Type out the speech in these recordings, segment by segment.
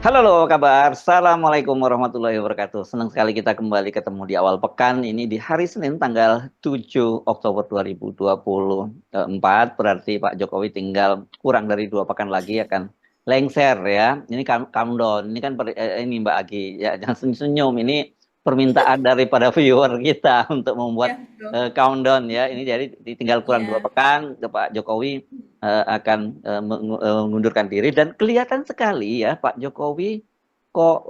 Halo, halo, apa kabar? Assalamualaikum warahmatullahi wabarakatuh. Senang sekali kita kembali ketemu di awal pekan. Ini di hari Senin tanggal 7 Oktober 2024. Berarti Pak Jokowi tinggal kurang dari 2 pekan lagi akan lengser ya. Ini countdown. Ini kan ini Mbak Agi. Ya, jangan senyum-senyum. Ini permintaan daripada viewer kita untuk membuat Ya, betul. countdown ya. Ini jadi tinggal kurang dua Iya. pekan. Pak Jokowi akan mengundurkan diri dan kelihatan sekali ya Pak Jokowi kok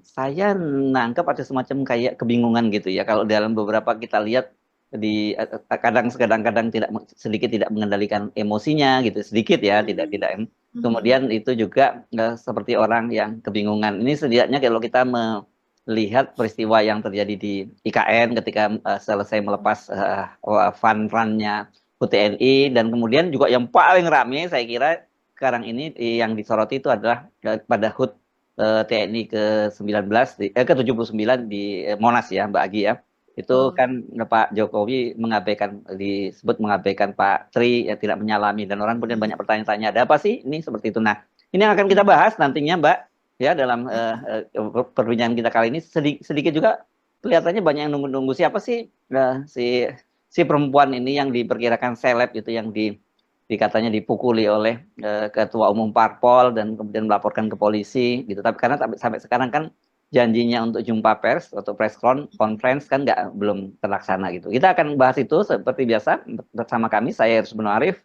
saya nangkep ada semacam kayak kebingungan gitu ya kalau dalam beberapa kita lihat di kadang-kadang sedikit tidak mengendalikan emosinya gitu sedikit ya tidak Mhm. kemudian itu juga seperti orang yang kebingungan ini setidaknya kalau kita melihat peristiwa yang terjadi di IKN ketika selesai melepas fun run-nya UTNI dan kemudian juga yang paling ramai saya kira sekarang ini yang disoroti itu adalah pada HUT TNI ke-19 ke-79 di Monas ya Mbak Agi ya. Itu Betul. kan Pak Jokowi disebut mengabaikan Pak Tri ya tidak menyalami dan orang kemudian banyak bertanya-tanya ada apa sih ini seperti itu. Nah, ini yang akan kita Mhm. bahas nantinya Mbak ya dalam perbincangan kita kali ini sedikit juga kelihatannya banyak yang nunggu-nunggu siapa sih si perempuan ini yang diperkirakan seleb itu yang dikatanya dipukuli oleh ketua umum parpol dan kemudian melaporkan ke polisi gitu. Tapi karena sampai sekarang kan janjinya untuk jumpa pers atau press conference kan nggak belum terlaksana gitu. Kita akan bahas itu seperti biasa bersama kami. Saya Rusman Arif.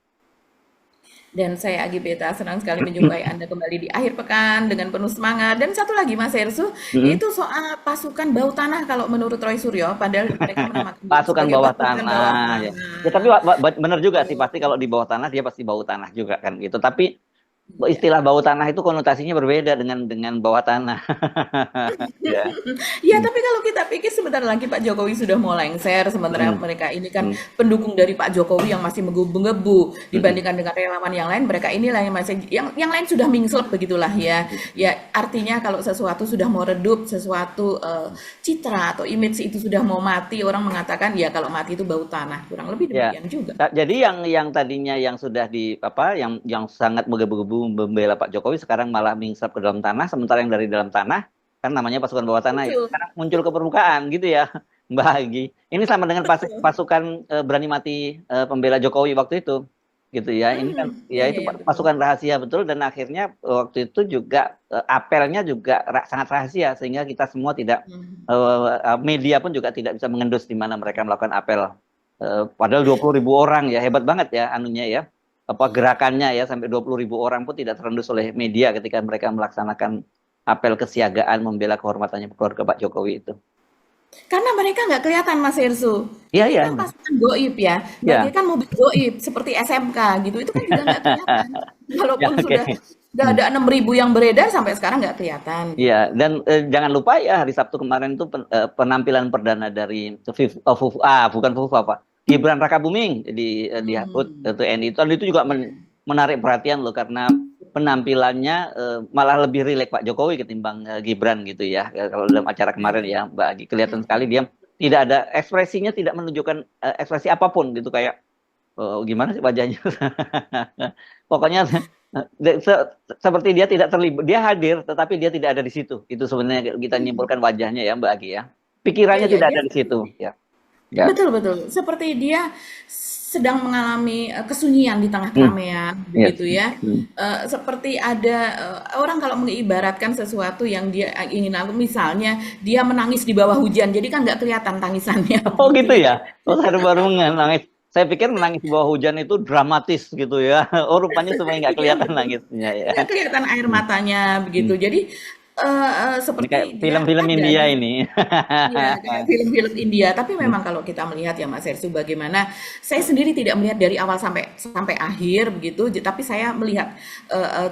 Dan saya Agi Beta, senang sekali menjumpai Anda kembali di akhir pekan dengan penuh semangat. Dan satu lagi Mas Hersu, itu soal pasukan bau tanah kalau menurut Roy Suryo, padahal mereka menamakan diri Pasukan sebagai bawah pasukan bawah tanah ya. Ya tapi tanah. benar juga sih Gitu. pasti kalau di bawah tanah dia pasti bau tanah juga kan gitu. Tapi Iya. istilah bawah tanah itu konotasinya berbeda dengan bawah tanah. Ya. Ya, tapi kalau kita pikir sebentar lagi Pak Jokowi sudah mau lengser, sementara Hmm. mereka ini kan Hmm. pendukung dari Pak Jokowi yang masih menggebu-gebu Hmm. dibandingkan dengan relawan yang lain, mereka inilah yang masih yang lain sudah mingslep begitulah ya. Ya, artinya kalau sesuatu sudah mau redup, sesuatu citra atau image itu sudah mau mati, orang mengatakan ya kalau mati itu bau tanah. Kurang lebih Ya, demikian juga. Jadi yang tadinya yang sudah di apa yang sangat menggebu-gebu membela Pak Jokowi sekarang malah mingsap ke dalam tanah, sementara yang dari dalam tanah kan namanya pasukan bawah tanah ya. Muncul. Sekarang muncul ke permukaan gitu ya, Mbak Agi. Ini sama dengan Betul. pasukan berani mati pembela Jokowi waktu itu, gitu ya. Ini kan ya Iya, itu iya, betul. pasukan rahasia betul dan akhirnya waktu itu juga apelnya juga sangat rahasia sehingga kita semua tidak Hmm. media pun juga tidak bisa mengendus di mana mereka melakukan apel. Padahal 20.000 orang ya hebat banget ya anunya ya apa gerakannya ya sampai 20.000 orang pun tidak terendus oleh media ketika mereka melaksanakan apel kesiagaan membela kehormatannya keluarga Pak Jokowi itu. Karena mereka nggak kelihatan Mas Hersu. Iya Ini iya kan pasukan goib ya, iya bagaikan mobil goib seperti SMK gitu. Itu kan juga nggak kelihatan. ya Walaupun oke. sudah ada 6.000 yang beredar sampai sekarang nggak kelihatan Iya, gitu. dan jangan lupa ya hari Sabtu kemarin itu penampilan perdana dari bukan FUFA apa Gibran Rakabuming di HUT Hmm. TNI itu juga menarik perhatian loh karena penampilannya malah lebih rileks Pak Jokowi ketimbang Gibran gitu ya. Kalau dalam acara Ya, kemarin ya betul. Mbak Agi kelihatan sekali Hmm. dia tidak ada ekspresinya tidak menunjukkan ekspresi apapun gitu kayak gimana sih wajahnya. Pokoknya seperti dia tidak terlibat, dia hadir tetapi dia tidak ada di situ. Itu sebenarnya kita nyimpulkan wajahnya ya Mbak Agi ya. Ya, Pikirannya ya, tidak dia ada di situ ya. Ya. betul, betul. Seperti dia sedang mengalami kesunyian di tengah Hmm. keramaian, Yes. begitu ya. Hmm. Seperti ada orang kalau mengibaratkan sesuatu yang dia ingin lakukan, misalnya dia menangis di bawah hujan, jadi kan nggak kelihatan tangisannya, Oh gitu begitu ya. ya. Oh saya baru nangis. Saya pikir menangis di bawah hujan itu dramatis gitu ya. Oh rupanya supaya nggak Iya kelihatan betul. nangisnya ya. Nggak kelihatan air Hmm. matanya Hmm. begitu. Jadi Ini kayak seperti dia film-film ada India di. ini. Iya, kayak film-film India. Tapi Hmm. memang kalau kita melihat ya Mas Hersu, bagaimana saya sendiri tidak melihat dari awal sampai sampai akhir begitu, tapi saya melihat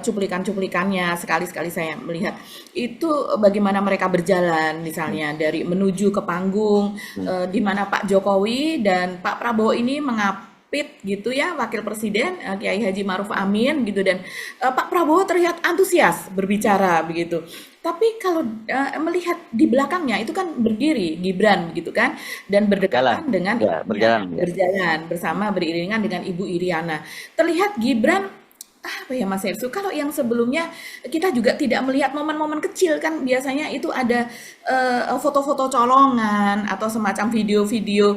cuplikan-cuplikannya sekali-sekali saya melihat itu bagaimana mereka berjalan, Hmm. misalnya dari menuju ke panggung, Hmm. di mana Pak Jokowi dan Pak Prabowo ini mengapit gitu ya wakil presiden Kiai Haji Maruf Amin gitu dan Pak Prabowo terlihat antusias berbicara begitu. Tapi kalau melihat di belakangnya itu kan berdiri Gibran gitu kan dan Jalan. berdekatan dengan Ya, ibunya berjalan ya. berjalan bersama beriringan dengan Ibu Iriana. Terlihat Gibran Apa ya Mas Hersu, kalau yang sebelumnya kita juga tidak melihat momen-momen kecil kan biasanya itu ada foto-foto colongan atau semacam video-video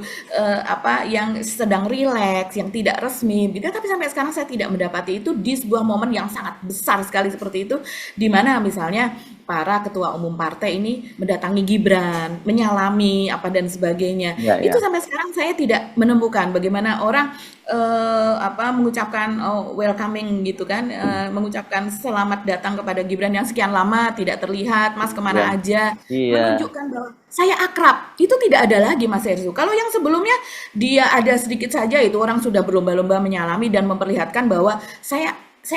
apa yang sedang rileks, yang tidak resmi gitu. Tapi sampai sekarang saya tidak mendapati itu di sebuah momen yang sangat besar sekali seperti itu, di mana misalnya para ketua umum partai ini mendatangi Gibran, menyalami apa dan sebagainya. Ya, Itu ya. sampai sekarang saya tidak menemukan bagaimana orang apa mengucapkan welcoming gitu kan, mengucapkan selamat datang kepada Gibran yang sekian lama tidak terlihat, Mas Ya. kemana aja, Iya. menunjukkan bahwa saya akrab. Itu tidak ada lagi Mas Hersu. Kalau yang sebelumnya dia ada sedikit saja itu orang sudah berlomba-lomba menyalami dan memperlihatkan bahwa saya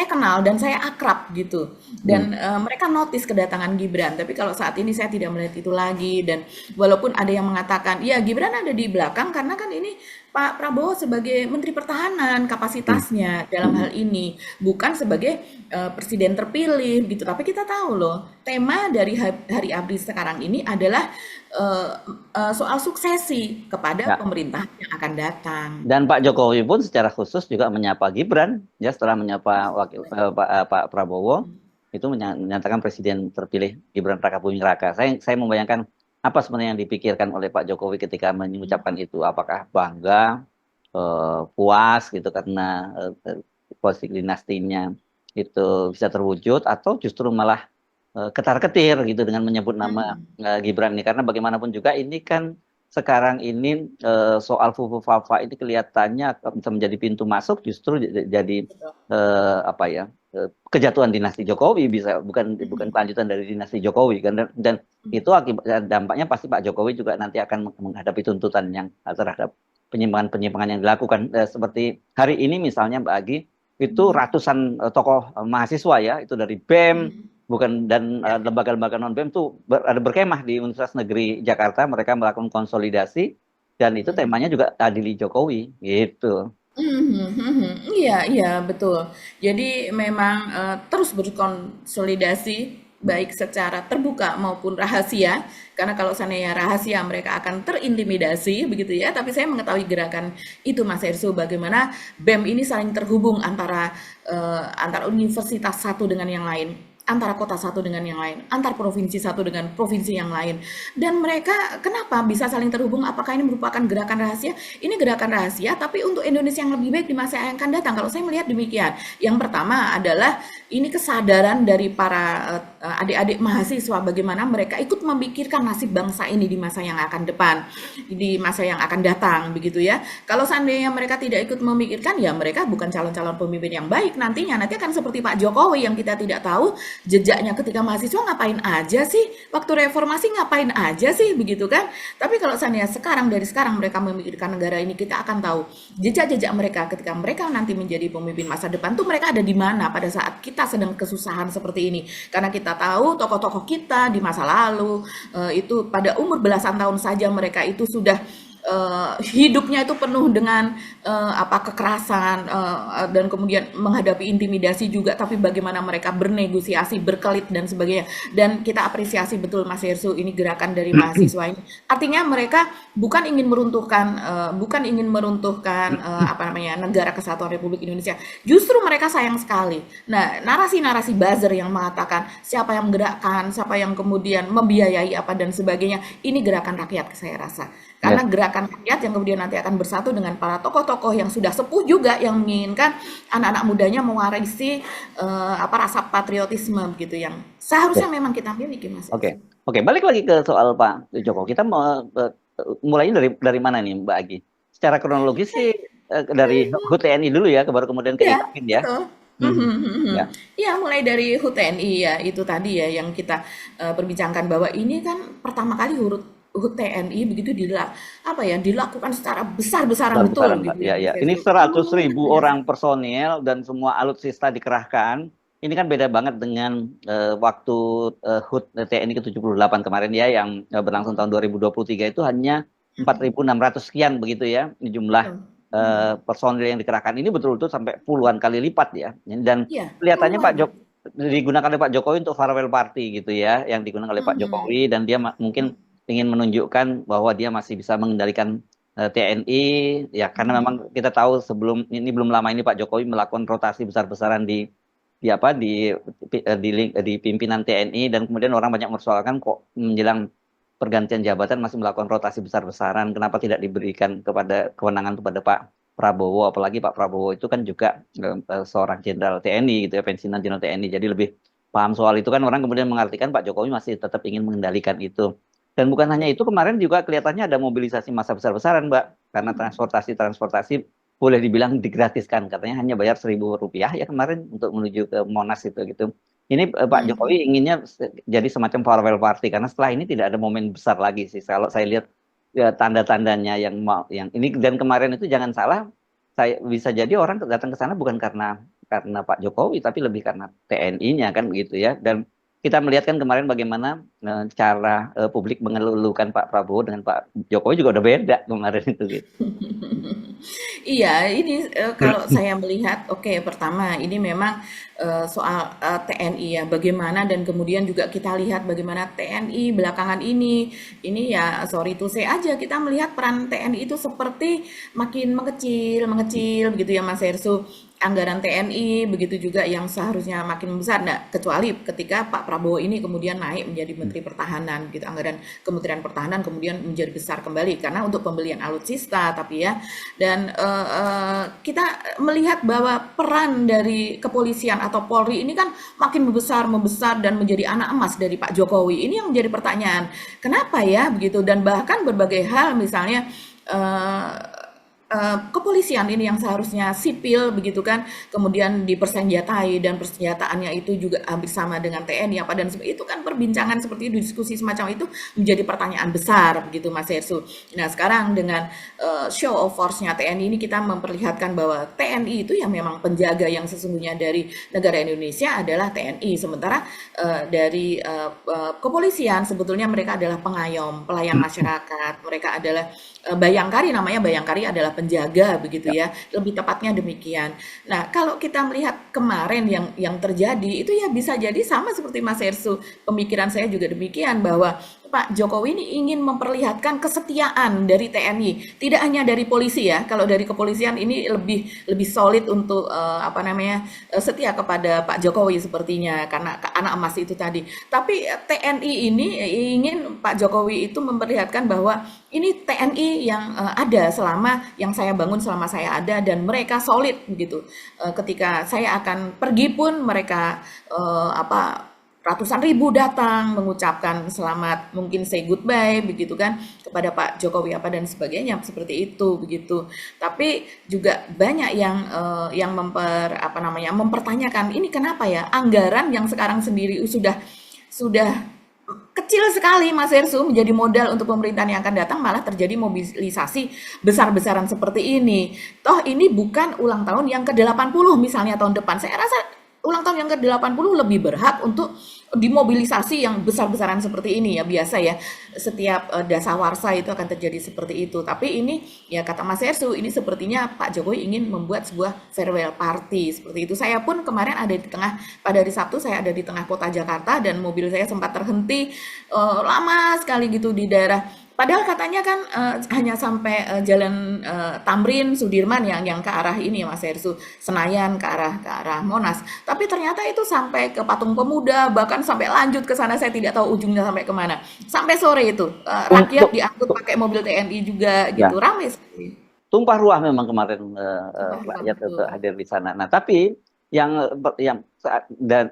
kenal dan saya akrab gitu. Hmm. Dan mereka notice kedatangan Gibran. Tapi kalau saat ini saya tidak melihat itu lagi. Dan walaupun ada yang mengatakan, ya Gibran ada di belakang karena kan ini Pak Prabowo sebagai Menteri Pertahanan Hmm. kapasitasnya dalam Hmm. hal ini bukan sebagai presiden terpilih gitu. Tapi kita tahu loh, tema dari Hari ABRI sekarang ini adalah eh, soal suksesi kepada Ya. pemerintah yang akan datang. Dan Pak Jokowi pun secara khusus juga menyapa Gibran, ya setelah menyapa Pak Prabowo, itu menyatakan Presiden terpilih Gibran Rakabuming Raka. Saya membayangkan apa sebenarnya yang dipikirkan oleh Pak Jokowi ketika mengucapkan itu. Apakah bangga, puas gitu karena politik dinastinya itu bisa terwujud, atau justru malah ketar-ketir gitu dengan menyebut nama Hmm. Gibran ini, karena bagaimanapun juga ini kan sekarang ini soal Fufu Fafa ini kelihatannya bisa menjadi pintu masuk justru jadi Betul. apa ya, kejatuhan dinasti Jokowi, bisa bukan bukan kelanjutan dari dinasti Jokowi kan, dan itu akibat dampaknya pasti Pak Jokowi juga nanti akan menghadapi tuntutan yang terhadap penyimpangan-penyimpangan yang dilakukan. Seperti hari ini misalnya Mbak Agi, itu ratusan tokoh mahasiswa ya, itu dari BEM, bukan, dan Ya. lembaga-lembaga non BEM tuh ada berkemah di Universitas Negeri Jakarta, mereka melakukan konsolidasi dan itu temanya juga adili Jokowi gitu. Iya iya, betul. Jadi memang, terus berkonsolidasi, baik secara terbuka maupun rahasia, karena kalau seandainya rahasia mereka akan terintimidasi begitu ya, tapi saya mengetahui gerakan itu Mas Hersu, bagaimana BEM ini saling terhubung antara universitas satu dengan yang lain, antara kota satu dengan yang lain, antar provinsi satu dengan provinsi yang lain. Dan mereka kenapa bisa saling terhubung? Apakah ini merupakan gerakan rahasia? Ini gerakan rahasia, tapi untuk Indonesia yang lebih baik di masa yang akan datang. Kalau saya melihat demikian. Yang pertama adalah ini kesadaran dari para adik-adik mahasiswa bagaimana mereka ikut memikirkan nasib bangsa ini di masa yang akan depan, di masa yang akan datang, begitu ya. Kalau seandainya mereka tidak ikut memikirkan, ya mereka bukan calon-calon pemimpin yang baik nantinya. Nanti akan seperti Pak Jokowi yang kita tidak tahu jejaknya ketika mahasiswa ngapain aja sih, waktu reformasi ngapain aja sih, begitu kan. Tapi kalau seandainya dari sekarang mereka memikirkan negara ini, kita akan tahu jejak-jejak mereka ketika mereka nanti menjadi pemimpin masa depan tuh mereka ada di mana pada saat kita sedang kesusahan seperti ini. Karena kita tahu tokoh-tokoh kita di masa lalu itu pada umur belasan tahun saja mereka itu sudah hidupnya itu penuh dengan apa kekerasan dan kemudian menghadapi intimidasi juga, tapi bagaimana mereka bernegosiasi, berkelit dan sebagainya. Dan kita apresiasi betul Mas Hersu, ini gerakan dari mahasiswa ini. Artinya mereka bukan ingin meruntuhkan apa namanya negara kesatuan Republik Indonesia. Justru mereka sayang sekali. Nah, narasi-narasi buzzer yang mengatakan siapa yang menggerakkan, siapa yang kemudian membiayai apa dan sebagainya, ini gerakan rakyat saya rasa. Karena Ya. gerakan rakyat yang kemudian nanti akan bersatu dengan para tokoh-tokoh yang sudah sepuh juga yang menginginkan anak-anak mudanya mewarisi apa rasa patriotisme begitu yang seharusnya Oke, memang kita miliki Mas oke, Elsu. oke. Balik lagi ke soal Pak Joko. Kita mau mulainya dari mana nih Mbak Agi? Secara kronologis sih dari HUT TNI dulu ya, baru kemudian ke Iya, IKAPIN ya. betul. Mhm. Ya. Iya, mulai dari HUT TNI ya, itu tadi ya yang kita perbincangkan bahwa ini kan pertama kali HUT TNI begitu dilakukan secara besar-besaran Besar-besaran, betul Mbak. gitu ya Ya, ya. Mas Ini Elsu. 100.000 Luar biasa. orang personil dan semua alutsista dikerahkan. Ini kan beda banget dengan waktu HUT TNI ke-78 kemarin ya, yang berlangsung tahun 2023 itu hanya 4.600 sekian begitu ya, ini jumlah Betul. personil yang dikerahkan. Ini betul-betul sampai puluhan kali lipat ya. Dan Iya, kelihatannya luar biasa. digunakan oleh Pak Jokowi untuk farewell party gitu ya, yang digunakan oleh Pak Mhm. Jokowi, dan dia mungkin ingin menunjukkan bahwa dia masih bisa mengendalikan TNI ya karena Mhm. memang kita tahu sebelum ini belum lama ini Pak Jokowi melakukan rotasi besar-besaran di apa di pimpinan TNI dan kemudian orang banyak mempersoalkan kok menjelang pergantian jabatan masih melakukan rotasi besar-besaran kenapa tidak diberikan kepada kewenangan kepada Pak Prabowo apalagi Pak Prabowo itu kan juga seorang jenderal TNI gitu ya pensiunan jenderal TNI jadi lebih paham soal itu kan orang kemudian mengartikan Pak Jokowi masih tetap ingin mengendalikan itu dan bukan hanya itu kemarin juga kelihatannya ada mobilisasi massa besar-besaran Mbak karena transportasi boleh dibilang digratiskan katanya hanya bayar Rp1.000 ya kemarin untuk menuju ke Monas itu gitu. Ini Pak Jokowi Mhm. inginnya jadi semacam farewell party karena setelah ini tidak ada momen besar lagi sih kalau saya lihat ya, tanda-tandanya yang mau yang ini dan kemarin itu jangan salah saya bisa jadi orang datang ke sana bukan karena Pak Jokowi tapi lebih karena TNI-nya kan begitu ya dan kita melihat kan kemarin bagaimana cara publik mengeluhkan Pak Prabowo dengan Pak Jokowi juga udah beda kemarin itu gitu. Iya, ini kalau saya melihat, oke, pertama ini memang soal TNI ya, bagaimana dan kemudian juga kita lihat bagaimana TNI belakangan ini ya sorry to say aja kita melihat peran TNI itu seperti makin mengecil, mengecil begitu ya Mas Hersu. Anggaran TNI begitu juga yang seharusnya makin besar, nah, kecuali ketika Pak Prabowo ini kemudian naik menjadi Menteri Pertahanan, gitu anggaran Kementerian Pertahanan kemudian menjadi besar kembali karena untuk pembelian alutsista, tapi ya dan kita melihat bahwa peran dari kepolisian atau Polri ini kan makin membesar, membesar dan menjadi anak emas dari Pak Jokowi. Ini yang menjadi pertanyaan, kenapa ya begitu? Dan bahkan berbagai hal, misalnya eh, kepolisian ini yang seharusnya sipil begitu kan, kemudian dipersenjatai dan persenjataannya itu juga hampir sama dengan TNI apa dan itu kan perbincangan seperti itu, diskusi semacam itu menjadi pertanyaan besar begitu Mas Hersu. Nah sekarang dengan show of force-nya TNI ini kita memperlihatkan bahwa TNI itu yang memang penjaga yang sesungguhnya dari negara Indonesia adalah TNI, sementara dari kepolisian sebetulnya mereka adalah pengayom, pelayan masyarakat, mereka adalah Bayangkari, namanya Bayangkari adalah penjaga begitu Ya. ya, lebih tepatnya demikian. Nah, kalau kita melihat kemarin yang terjadi itu ya bisa jadi sama seperti Mas Hersu, pemikiran saya juga demikian bahwa Pak Jokowi ini ingin memperlihatkan kesetiaan dari TNI, tidak hanya dari polisi ya. Kalau dari kepolisian ini lebih lebih solid untuk apa namanya setia kepada Pak Jokowi sepertinya karena anak emas itu tadi. Tapi TNI ini ingin Pak Jokowi itu memperlihatkan bahwa ini TNI yang ada selama yang saya bangun selama saya ada dan mereka solid begitu. Ketika saya akan pergi pun mereka apa ratusan ribu datang mengucapkan selamat, mungkin say goodbye begitu kan kepada Pak Jokowi apa dan sebagainya seperti itu begitu. Tapi juga banyak yang apa namanya mempertanyakan ini kenapa ya anggaran yang sekarang sendiri sudah kecil sekali Mas Hersu menjadi modal untuk pemerintahan yang akan datang malah terjadi mobilisasi besar-besaran seperti ini. Toh ini bukan ulang tahun yang ke-80 misalnya tahun depan. Saya rasa ulang tahun yang ke-80 lebih berhak untuk dimobilisasi yang besar-besaran seperti ini ya biasa ya setiap dasawarsa itu akan terjadi seperti itu tapi ini ya kata Mas Hersu ini sepertinya Pak Jokowi ingin membuat sebuah farewell party seperti itu. Saya pun kemarin ada di tengah pada hari Sabtu saya ada di tengah kota Jakarta dan mobil saya sempat terhenti lama sekali gitu di daerah. Padahal katanya kan hanya sampai jalan Tamrin, Sudirman yang ke arah ini ya Mas Hersu, Senayan ke arah Monas. Tapi ternyata itu sampai ke Patung Pemuda, bahkan sampai lanjut ke sana saya tidak tahu ujungnya sampai kemana. Sampai sore itu rakyat Untuk diangkut pakai mobil TNI juga ya gitu, ramai sekali. tumpah ruah memang kemarin Sumpah ruang rakyat itu betul. hadir di sana. Nah, tapi yang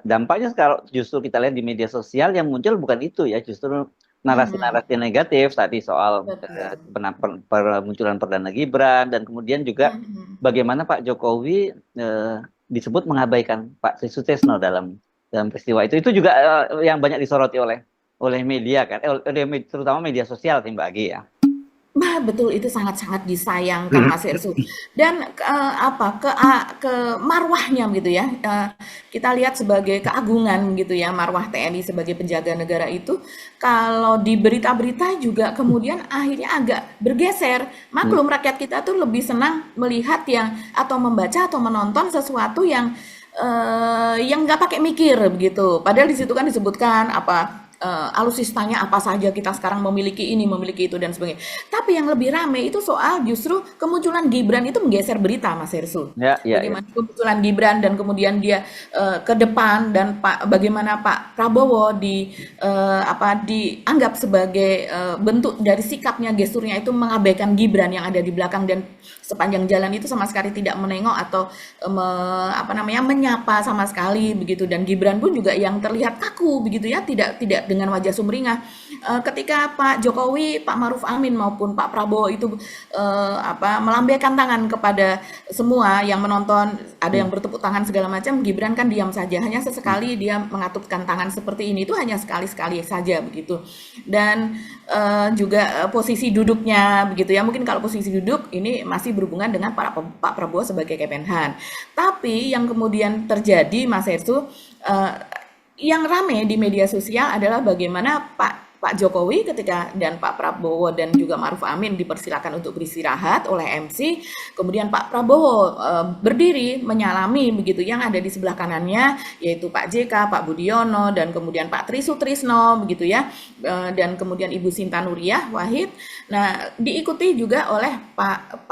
dampaknya kalau justru kita lihat di media sosial yang muncul bukan itu ya, justru Mhm, narasi-narasi negatif tadi soal betul. permunculan Perdana Gibran dan kemudian juga Mhm. bagaimana Pak Jokowi disebut mengabaikan Pak Tri Sutesno dalam dalam peristiwa itu. Itu juga yang banyak disoroti oleh media kan, terutama media sosial sih Mbak Agi ya. Bah, betul itu sangat-sangat disayangkan Mas Hersu. Dan apa ke marwahnya gitu ya. Kita lihat sebagai keagungan gitu ya marwah TNI sebagai penjaga negara itu kalau di berita-berita juga kemudian akhirnya agak bergeser. Maklum rakyat kita tuh lebih senang melihat yang atau membaca atau menonton sesuatu yang nggak pakai mikir begitu. Padahal di situ kan disebutkan apa alutsistanya apa saja, kita sekarang memiliki ini, memiliki itu dan sebagainya. Tapi yang lebih ramai itu soal justru kemunculan Gibran itu menggeser berita, Mas Hersul. Ya, ya, ya. Bagaimana kemunculan Gibran dan kemudian dia ke depan, dan bagaimana Pak Prabowo dianggap sebagai bentuk dari sikapnya, gesturnya itu mengabaikan Gibran yang ada di belakang, dan sepanjang jalan itu sama sekali tidak menengok atau menyapa sama sekali begitu. Dan Gibran pun juga yang terlihat kaku begitu ya, tidak tidak dengan wajah sumringah. Ketika Pak Jokowi, Pak Maruf Amin maupun Pak Prabowo itu melambaikan tangan kepada semua yang menonton, ada yang bertepuk tangan segala macam, Gibran kan diam saja, hanya sesekali dia mengatupkan tangan seperti ini, itu hanya sekali-sekali saja begitu. Dan juga posisi duduknya begitu ya, mungkin kalau posisi duduk ini masih berhubungan dengan Pak Prabowo sebagai Kemenhan. Tapi yang kemudian terjadi, Mas Hersu, yang rame di media sosial adalah bagaimana Pak Jokowi ketika dan Pak Prabowo dan juga Maruf Amin dipersilakan untuk beristirahat oleh MC, kemudian Pak Prabowo berdiri menyalami begitu yang ada di sebelah kanannya, yaitu Pak JK, Pak Budiono, dan kemudian Pak Tri Sutrisno begitu ya, dan kemudian Ibu Sinta Nuriyah Wahid. Nah, diikuti juga oleh Pak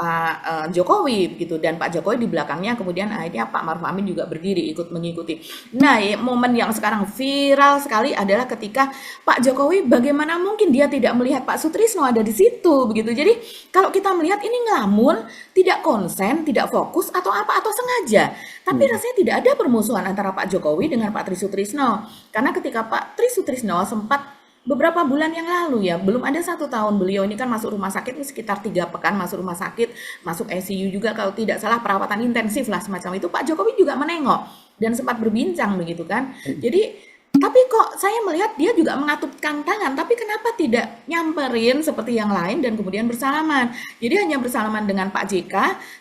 Jokowi begitu, dan Pak Jokowi di belakangnya, kemudian akhirnya Pak Maruf Amin juga berdiri ikut mengikuti. Nah, momen yang sekarang viral sekali adalah ketika Pak Jokowi, bagaimana mungkin dia tidak melihat Pak Sutrisno ada di situ begitu. Jadi kalau kita melihat ini ngelamun, tidak konsen, tidak fokus atau apa, atau sengaja. Tapi rasanya tidak ada permusuhan antara Pak Jokowi dengan Pak Tri Sutrisno. Karena ketika Pak Tri Sutrisno sempat beberapa bulan yang lalu ya, belum ada 1 tahun, beliau ini kan masuk rumah sakit ini sekitar 3 pekan, masuk rumah sakit, masuk ICU juga kalau tidak salah, perawatan intensif lah semacam itu. Pak Jokowi juga menengok dan sempat berbincang begitu kan. Jadi tapi kok saya melihat dia juga mengatupkan tangan, tapi kenapa tidak nyamperin seperti yang lain dan kemudian bersalaman. Jadi hanya bersalaman dengan Pak JK,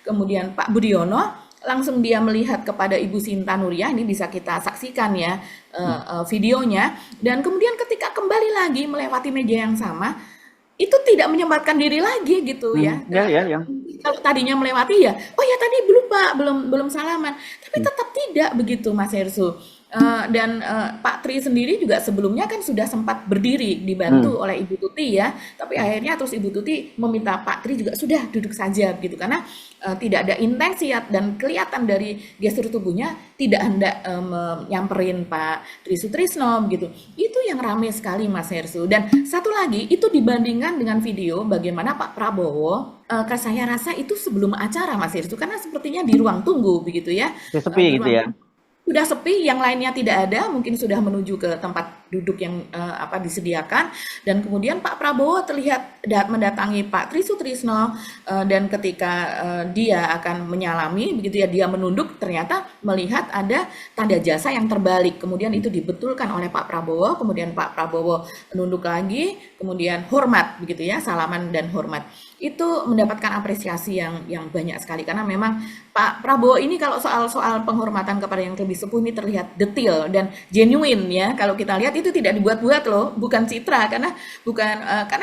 kemudian Pak Budiono, langsung dia melihat kepada Ibu Sinta Nuriyah, ini bisa kita saksikan ya videonya, dan kemudian ketika kembali lagi melewati meja yang sama, itu tidak menyempatkan diri lagi gitu ya. Ya, ya, ya. Kalau tadinya melewati ya, oh ya tadi belum Pak, belum salaman, tapi tetap tidak begitu, Mas Hersu. Dan Pak Tri sendiri juga sebelumnya kan sudah sempat berdiri dibantu oleh Ibu Tuti ya, tapi akhirnya terus Ibu Tuti meminta Pak Tri juga sudah duduk saja begitu, karena tidak ada intensi dan kelihatan dari gestur tubuhnya tidak hendak nyamperin Pak Tri Sutrisno begitu. Itu yang ramai sekali, Mas Hersu. Dan satu lagi itu dibandingkan dengan video bagaimana Pak Prabowo, saya rasa itu sebelum acara, Mas Hersu, karena sepertinya di ruang tunggu begitu ya, Sepi gitu ya. sudah sepi, yang lainnya tidak ada, mungkin sudah menuju ke tempat duduk yang disediakan, dan kemudian Pak Prabowo terlihat mendatangi Pak Tri Sutrisno, dan ketika dia akan menyalami begitu ya, dia menunduk, ternyata melihat ada tanda jasa yang terbalik, kemudian itu dibetulkan oleh Pak Prabowo, kemudian Pak Prabowo menunduk lagi, kemudian hormat begitu ya, salaman dan hormat. Itu mendapatkan apresiasi yang banyak sekali, karena memang Pak Prabowo ini kalau soal penghormatan kepada yang lebih sepuh ini terlihat detail dan genuine ya. Kalau kita lihat itu tidak dibuat-buat loh, bukan citra, karena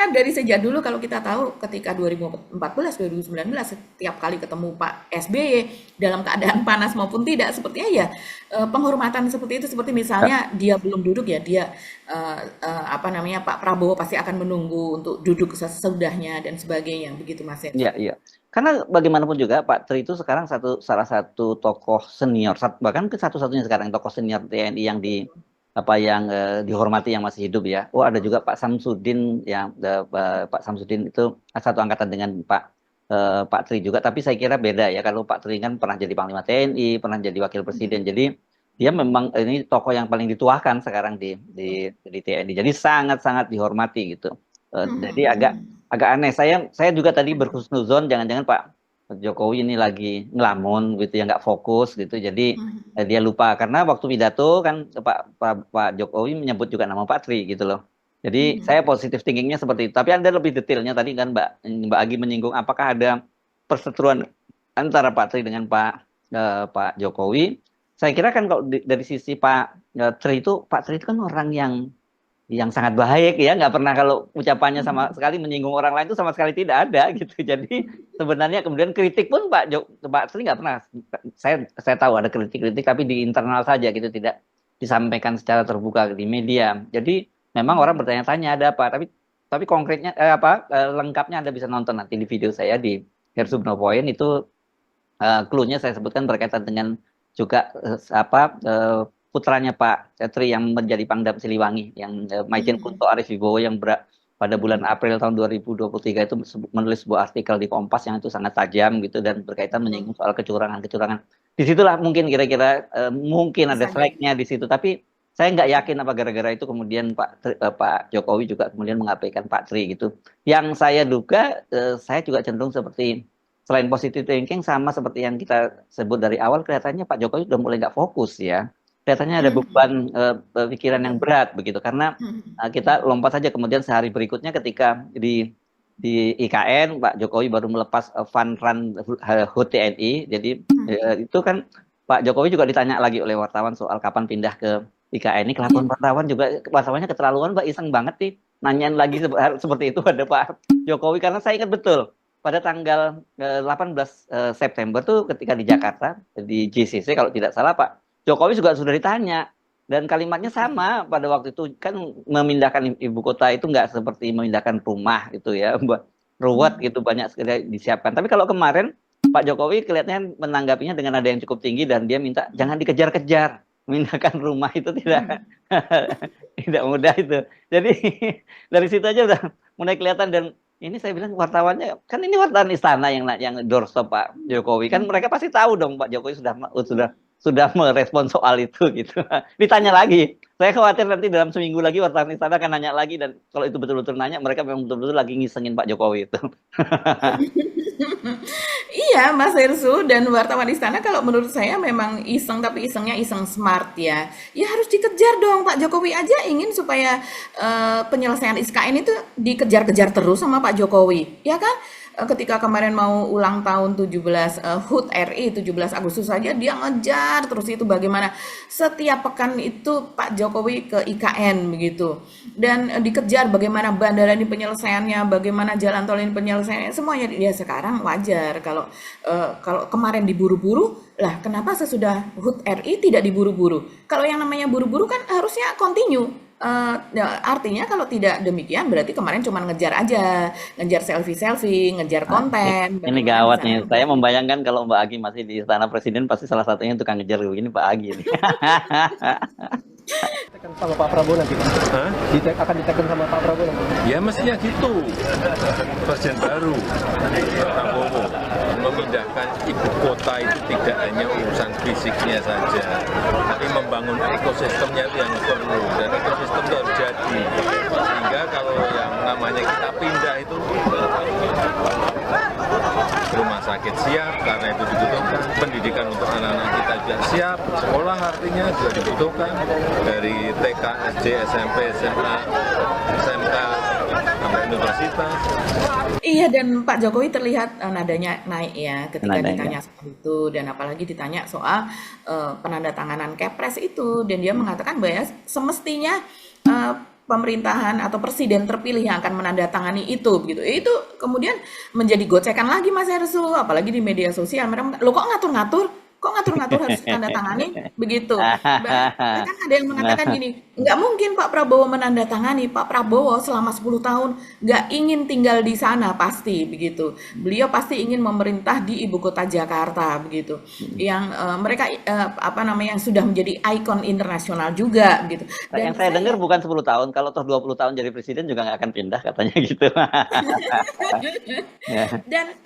dari sejak dulu kalau kita tahu ketika 2014 2019 setiap kali ketemu Pak SBY dalam keadaan panas maupun tidak, sepertinya ya penghormatan seperti itu, seperti misalnya dia belum duduk ya, dia Pak Prabowo pasti akan menunggu untuk duduk sesudahnya dan sebagainya begitu, Mas. Iya, iya. Karena bagaimanapun juga Pak Tri itu sekarang salah satu tokoh senior, bahkan satu-satunya sekarang tokoh senior TNI yang dihormati, yang masih hidup ya. Oh, ada juga Pak Samsudin yang Pak Samsudin itu satu angkatan dengan Pak Tri juga, tapi saya kira beda ya. Kalau Pak Tri kan pernah jadi Panglima TNI, pernah jadi Wakil Presiden. Jadi dia memang ini tokoh yang paling dituakan sekarang di TNI. Jadi sangat-sangat dihormati gitu. Jadi agak aneh. Saya juga tadi berhusnuzon, jangan-jangan Pak Jokowi ini lagi ngelamun gitu ya, nggak fokus gitu. Jadi dia lupa, karena waktu pidato kan Pak Jokowi menyebut juga nama Pak Tri gitu loh. Jadi saya positif thinkingnya seperti itu. Tapi ada lebih detailnya tadi kan Mbak Agi menyinggung apakah ada perseteruan antara Pak Tri dengan Pak Jokowi. Saya kira kan kalau dari sisi Pak Tri itu kan orang yang sangat baik ya, nggak pernah kalau ucapannya sama sekali menyinggung orang lain itu sama sekali tidak ada gitu. Jadi sebenarnya kemudian kritik pun Pak Tri nggak pernah. Saya tahu ada kritik tapi di internal saja gitu, tidak disampaikan secara terbuka di media. Jadi memang orang bertanya-tanya ada apa, tapi konkretnya lengkapnya Anda bisa nonton nanti di video saya di Hersub No Point itu. Clue-nya saya sebutkan berkaitan dengan juga putranya Pak Cetri yang menjadi Pangdam Siliwangi, yang Maijen Mhm. Kunto Arif Wibowo yang pada bulan April tahun 2023 itu menulis sebuah artikel di Kompas yang itu sangat tajam gitu dan berkaitan menyinggung soal kecurangan-kecurangan. Disitulah mungkin kira-kira mungkin ada Bisa jadi. slack-nya di situ, tapi saya nggak yakin apa gara-gara itu kemudian Pak Jokowi juga kemudian mengabaikan Pak Tri gitu. Yang saya duga, saya juga cenderung seperti selain positive thinking sama seperti yang kita sebut dari awal kelihatannya Pak Jokowi sudah mulai nggak fokus ya. Kelihatannya ada Mhm. beban pikiran yang berat begitu karena Mhm. kita lompat saja kemudian sehari berikutnya ketika di IKN Pak Jokowi baru melepas fun run HUT TNI. Jadi itu kan Pak Jokowi juga ditanya lagi oleh wartawan soal kapan pindah ke IKN. Ini kelakuan Iya. wartawan juga wartawannya keterlaluan Mbak, iseng banget nih nanyain lagi seperti itu pada Pak Jokowi karena saya ingat betul pada tanggal 18 September tuh ketika di Jakarta di GCC kalau tidak salah Pak Jokowi juga sudah ditanya dan kalimatnya sama pada waktu itu kan memindahkan ibu kota itu nggak seperti memindahkan rumah gitu ya ruwet Mhm. gitu banyak sekali disiapkan. Tapi kalau kemarin Pak Jokowi kelihatannya menanggapinya dengan nada yang cukup tinggi dan dia minta jangan dikejar-kejar memindahkan rumah itu tidak Mhm. tidak mudah itu. Jadi dari situ aja udah mulai kelihatan dan ini saya bilang wartawannya kan ini wartawan istana yang doorstop Pak Jokowi kan mereka Mhm. pasti tahu dong Pak Jokowi sudah merespon soal itu gitu. Ditanya lagi. Saya khawatir nanti dalam seminggu lagi wartawan istana akan nanya lagi dan kalau itu betul-betul nanya mereka memang betul-betul lagi ngisengin Pak Jokowi itu. Iya, Mas Hersу dan wartawan istana kalau menurut saya memang iseng tapi isengnya iseng smart ya. Ya harus dikejar dong Pak Jokowi aja ingin supaya penyelesaian SKN itu dikejar-kejar terus sama Pak Jokowi. Ya kan? Ketika kemarin mau ulang tahun 17 HUT RI 17 Agustus saja dia ngejar terus itu bagaimana setiap pekan itu Pak Jokowi ke IKN begitu. Dan dikejar bagaimana bandara ini penyelesaiannya, bagaimana jalan tol ini penyelesaiannya, semuanya ya sekarang wajar kalau kemarin diburu-buru, lah kenapa sesudah HUT RI tidak diburu-buru? Kalau yang namanya buru-buru kan harusnya continue. Ya, artinya kalau tidak demikian berarti kemarin cuma ngejar aja, ngejar selfie-selfie, ngejar Nah, konten, ini bagaimana gawat bisa nih. Saya ngejar. membayangkan kalau Mbak Agi masih di Istana Presiden pasti salah satunya tukang ngejar begini Pak Agi nih. Ditekan sama Pak Prabowo nanti, Pak. Hah? Akan ditekan sama Pak Prabowo nanti. Ya mestinya gitu. Presiden baru Pak Prabowo memindahkan ibu kota itu tidak hanya urusan fisiknya saja, tapi membangun ekosistemnya itu yang perlu dan ekosistem itu harus jadi. Sehingga kalau yang namanya kita pindah itu rumah sakit siap karena itu dibutuhkan, pendidikan untuk anak-anak kita juga siap, sekolah artinya juga dibutuhkan dari TK, SD, SMP, SMA, SMK sampai universitas. Iya dan Pak Jokowi terlihat nadanya naik ya ketika Nadanya. ditanya soal itu dan apalagi ditanya soal penandatanganan Kepres itu dan dia mengatakan bahwa semestinya eh, pemerintahan atau presiden terpilih yang akan menandatangani itu begitu. Itu kemudian menjadi gocekan lagi Mas Hersu apalagi di media sosial mereka lo kok ngatur-ngatur kok ngatur-ngatur harus tanda tangani begitu. Bahkan ada yang mengatakan Nah, gini, nggak mungkin Pak Prabowo menandatangani. Pak Prabowo selama 10 tahun nggak ingin tinggal di sana pasti begitu. Beliau pasti ingin memerintah di ibu kota Jakarta begitu. Yang mereka apa namanya yang sudah menjadi ikon internasional juga begitu. yang Dan saya dengar saya bukan 10 tahun, kalau toh 20 tahun jadi presiden juga nggak akan pindah katanya gitu. Ya.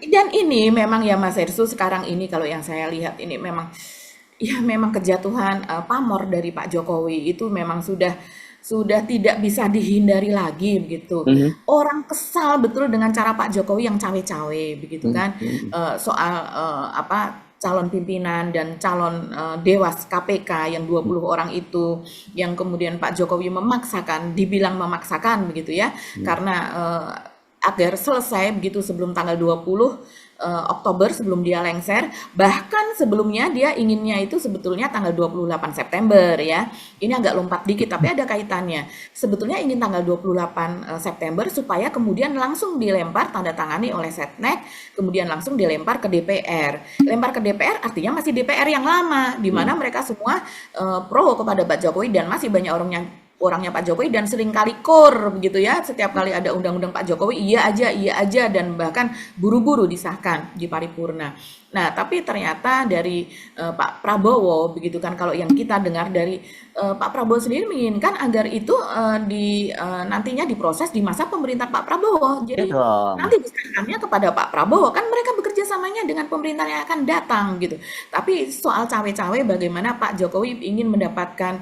dan ini memang ya Mas Hersu sekarang ini kalau yang saya lihat ini memang ya memang kejatuhan pamor dari Pak Jokowi itu memang sudah tidak bisa dihindari lagi begitu. Mhm, Orang kesal betul dengan cara Pak Jokowi yang cawe-cawe begitu mhm, kan. mhm. Soal apa calon pimpinan dan calon dewas KPK yang 20 orang itu yang kemudian Pak Jokowi memaksakan dibilang memaksakan begitu ya karena agar selesai begitu sebelum tanggal 20 Oktober sebelum dia lengser. Bahkan sebelumnya dia inginnya itu sebetulnya tanggal 28 September ya. Ini agak lompat dikit tapi ada kaitannya. Sebetulnya ingin tanggal 28 September supaya kemudian langsung dilempar tanda tangani oleh Setnek, kemudian langsung dilempar ke DPR. Lempar ke DPR artinya masih DPR yang lama di mana mereka semua pro kepada Pak Jokowi dan masih banyak orang yang orangnya Pak Jokowi dan sering kali kor begitu ya. Setiap kali ada undang-undang Pak Jokowi iya aja dan bahkan buru-buru disahkan di paripurna. Nah, tapi ternyata dari Pak Prabowo begitu kan, kalau yang kita dengar dari Pak Prabowo sendiri menginginkan agar itu nantinya diproses di masa pemerintahan Pak Prabowo. Ya Jadi dong. nanti diserahkannya kepada Pak Prabowo, kan mereka bekerja samanya dengan pemerintahan yang akan datang gitu. Tapi soal cawe-cawe bagaimana Pak Jokowi ingin mendapatkan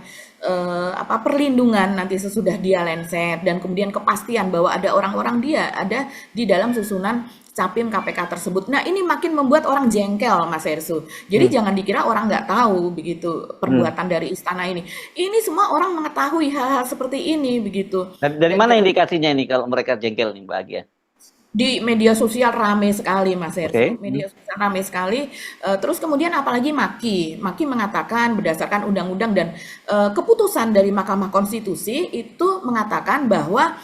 perlindungan nanti sesudah dia lengser dan kemudian kepastian bahwa ada orang-orang dia ada di dalam susunan capim KPK tersebut. Nah, ini makin membuat orang jengkel, Mas Ersu. Jadi jangan dikira orang nggak tahu begitu perbuatan dari istana ini. Ini semua orang mengetahui hal-hal seperti ini begitu. Dari mana indikasinya ini kalau mereka jengkel nih, Mbak Agia? Di media sosial rame sekali, Mas Ersu. Oke. Media sosial rame sekali. Terus kemudian apalagi Maki mengatakan berdasarkan undang-undang dan keputusan dari Mahkamah Konstitusi itu mengatakan bahwa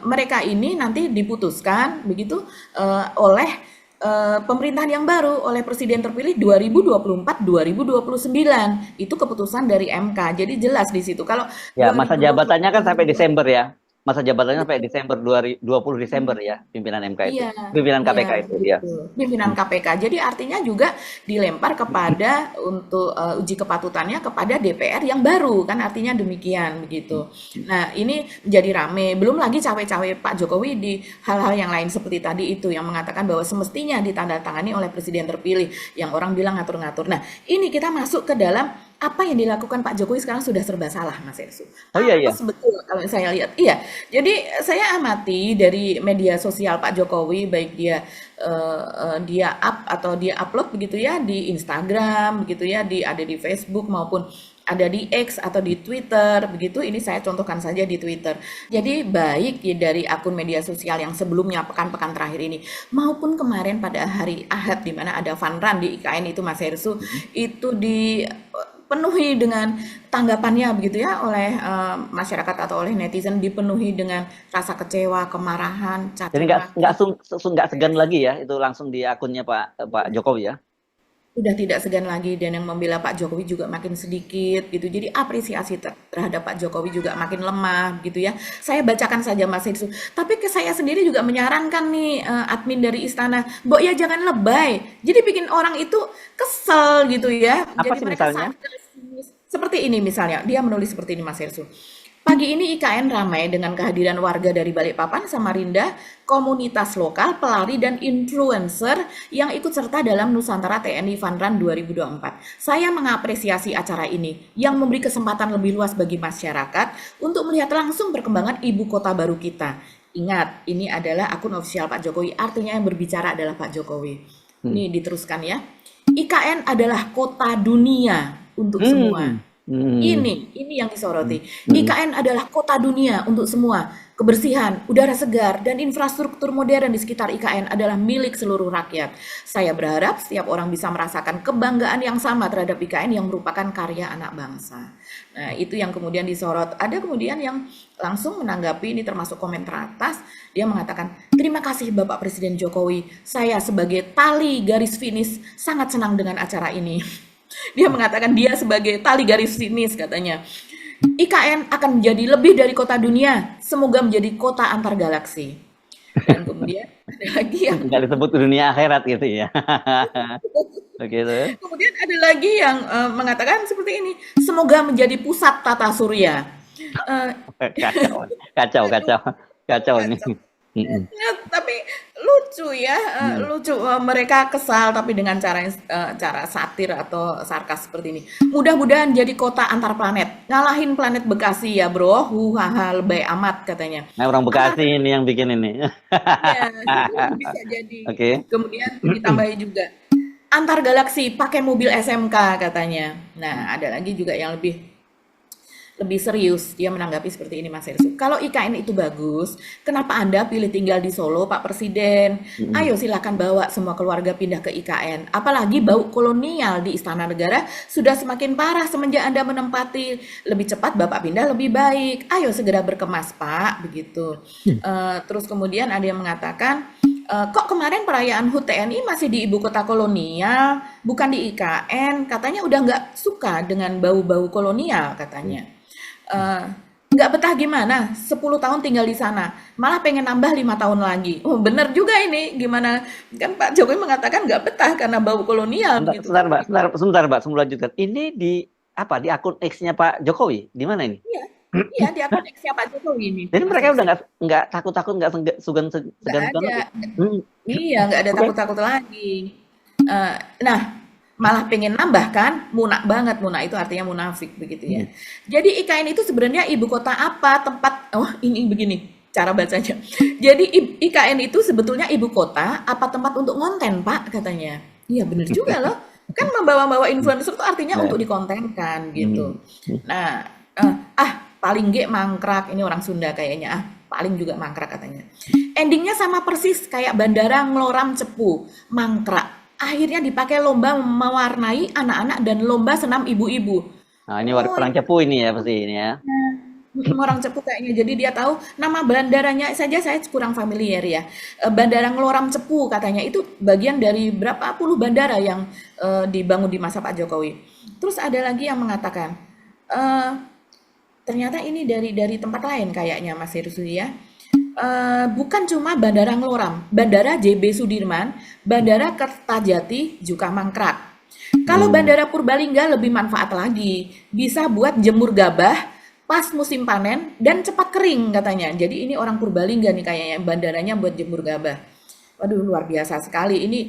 mereka ini nanti diputuskan begitu oleh pemerintahan yang baru, oleh presiden terpilih 2024-2029. Itu keputusan dari MK. Jadi jelas di situ. Kalau Ya, masa 2024 jabatannya kan sampai Desember ya. Masa jabatannya sampai Desember 20 Desember ya, pimpinan MK itu. Iya, Pimpinan KPK iya, itu ya. betul. Pimpinan KPK. Jadi artinya juga dilempar kepada untuk uji kepatutannya kepada DPR yang baru, kan artinya demikian begitu. Nah, ini menjadi rame. Belum lagi cawe-cawe Pak Jokowi di hal-hal yang lain seperti tadi itu yang mengatakan bahwa semestinya ditandatangani oleh presiden terpilih, yang orang bilang ngatur-ngatur. Nah, ini kita masuk ke dalam apa yang dilakukan Pak Jokowi sekarang sudah serba salah, Mas Ersu. Oh iya Apa iya. sebetulnya kalau saya lihat? Iya. Jadi saya amati dari media sosial Pak Jokowi, baik dia dia up atau dia upload begitu ya di Instagram begitu ya, ada di Facebook maupun ada di X atau di Twitter begitu. Ini saya contohkan saja di Twitter. Jadi baik ya dari akun media sosial yang sebelumnya pekan-pekan terakhir ini maupun kemarin pada hari Ahad di mana ada fun run di IKN itu, Mas Hersu, itu dipenuhi dengan tanggapannya begitu ya oleh masyarakat atau oleh netizen, dipenuhi dengan rasa kecewa, kemarahan, caci Jadi maki. nggak segan lagi ya, itu langsung di akunnya Pak Jokowi ya. Udah tidak segan lagi, dan yang membela Pak Jokowi juga makin sedikit gitu. Jadi apresiasi terhadap Pak Jokowi juga makin lemah gitu ya. Saya bacakan saja, Mas Hirsu. Tapi saya sendiri juga menyarankan nih admin dari istana, Mbok ya jangan lebay. Jadi bikin orang itu kesel gitu ya. Apa Jadi sih mereka misalnya? seperti ini misalnya. Dia menulis seperti ini, Mas Hirsu. Pagi ini IKN ramai dengan kehadiran warga dari Balikpapan, Samarinda, komunitas lokal, pelari, dan influencer yang ikut serta dalam Nusantara TNI Fun Run 2024. Saya mengapresiasi acara ini yang memberi kesempatan lebih luas bagi masyarakat untuk melihat langsung perkembangan ibu kota baru kita. Ingat, ini adalah akun ofisial Pak Jokowi, artinya yang berbicara adalah Pak Jokowi. Ini diteruskan ya. IKN adalah kota dunia untuk semua. Ini yang disoroti. IKN adalah kota dunia untuk semua. Kebersihan, udara segar, dan infrastruktur modern di sekitar IKN adalah milik seluruh rakyat. Saya berharap setiap orang bisa merasakan kebanggaan yang sama terhadap IKN yang merupakan karya anak bangsa. Nah, itu yang kemudian disorot. Ada kemudian yang langsung menanggapi, ini termasuk komentar atas, dia mengatakan, terima kasih Bapak Presiden Jokowi, saya sebagai tali garis finish sangat senang dengan acara ini. Dia mengatakan dia sebagai tali garis finish katanya. IKN akan menjadi lebih dari kota dunia, semoga menjadi kota antar galaksi. Dan kemudian ada lagi yang Nggak disebut dunia akhirat gitu ya. Begitu. kemudian ada lagi yang mengatakan seperti ini, semoga menjadi pusat tata surya. Eh, Kacau ini. Ya, tapi lucu ya, lucu, mereka kesal tapi dengan cara satir atau sarkas seperti ini. Mudah-mudahan jadi kota antar planet, ngalahin planet Bekasi ya bro, haha lebay amat katanya. Nah, orang Antar, Bekasi ini yang bikin ini. ya, itu bisa jadi. Oke. Kemudian ditambahi juga antar galaksi pakai mobil SMK katanya. Nah, ada lagi juga yang lebih serius, dia menanggapi seperti ini, Mas Hersu. Kalau IKN itu bagus, kenapa Anda pilih tinggal di Solo, Pak Presiden? Ayo silakan bawa semua keluarga pindah ke IKN. Apalagi bau kolonial di Istana Negara sudah semakin parah semenjak Anda menempati. Lebih cepat Bapak pindah lebih baik. Ayo segera berkemas, Pak. Begitu. Terus kemudian ada yang mengatakan, kok kemarin perayaan HUT TNI masih di ibu kota kolonial, bukan di IKN? Katanya udah nggak suka dengan bau-bau kolonial katanya. nggak betah gimana? 10 tahun tinggal di sana, malah pengen nambah 5 tahun lagi. Oh, bener juga ini. Gimana? Kan Pak Jokowi mengatakan nggak betah karena bau kolonial Sebentar, begitu. sebentar, Mbak. Sebentar, Mbak. Sebelum lanjutkan. Ini di apa? Di akun X-nya Pak Jokowi. Di mana ini? Iya, iya di akun X-nya Pak Jokowi ini, Jadi Mas mereka udah Hersu. nggak takut-takut, nggak Nggak segan-segan ada. lagi. Hmm. Iya, nggak ada Oke. takut-takut lagi. Nah, malah pengen nambah kan, munak banget. Munak itu artinya munafik begitu ya. Jadi IKN itu sebenarnya ibu kota apa, tempat, oh ini begini cara bacanya. Jadi IKN itu sebetulnya ibu kota apa tempat untuk ngonten Pak katanya. Iya bener juga loh. Kan membawa-bawa influencer itu artinya Ya. untuk dikontenkan gitu. Hmm. Nah, paling nggak mangkrak, ini orang Sunda kayaknya, paling juga mangkrak katanya. Endingnya sama persis kayak Bandara Ngeloram Cepu, mangkrak. Akhirnya dipakai lomba mewarnai anak-anak dan lomba senam ibu-ibu. Nah, ini Oh, orang Cepu ini ya pasti ini ya. orang Cepu kayaknya. Jadi dia tahu nama bandaranya saja saya kurang familiar ya. Bandara Ngeloram Cepu katanya itu bagian dari berapa puluh bandara yang dibangun di masa Pak Jokowi. Terus ada lagi yang mengatakan ternyata ini dari tempat lain kayaknya Mas Heru ya. Bukan cuma Bandara Ngeloram, Bandara JB Sudirman, Bandara Kertajati juga mangkrak. Kalau Bandara Purbalingga lebih manfaat lagi, bisa buat jemur gabah pas musim panen dan cepat kering katanya. Jadi ini orang Purbalingga nih kayaknya bandaranya buat jemur gabah. Waduh luar biasa sekali. Ini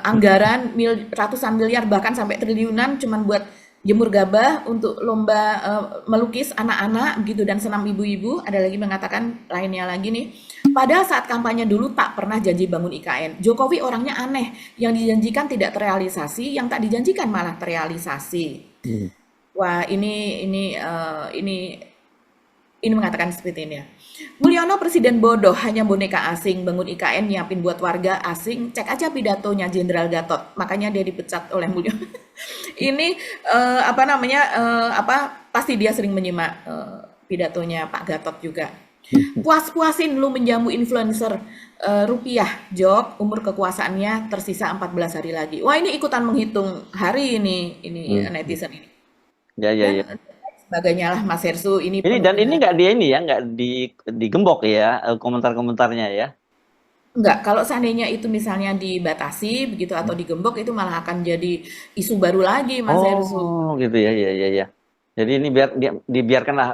anggaran ratusan miliar bahkan sampai triliunan cuman buat jemur gabah untuk lomba melukis anak-anak gitu dan senam ibu-ibu. Ada lagi mengatakan lainnya lagi nih. Padahal saat kampanye dulu tak pernah janji bangun IKN. Jokowi orangnya aneh. Yang dijanjikan tidak terrealisasi, yang tak dijanjikan malah terrealisasi. Wah, ini mengatakan seperti ini ya. Mulyono presiden bodoh, hanya boneka asing, bangun IKN nyiapin buat warga asing, cek aja pidatonya Jenderal Gatot, makanya dia dipecat oleh Mulyono. Ini pasti dia sering menyimak pidatonya Pak Gatot juga. Puas-puasin lu menjamu influencer rupiah, Jok, umur kekuasaannya tersisa 14 hari lagi. Wah ini ikutan menghitung hari ini netizen ini. Ya. Sebagainya lah Mas Hersu ini Ini dan ini nggak digembok ya komentar-komentarnya ya. Enggak, kalau seandainya itu misalnya dibatasi begitu atau digembok itu malah akan jadi isu baru lagi Mas Hersu. Oh, gitu ya. Jadi ini dibiarkanlah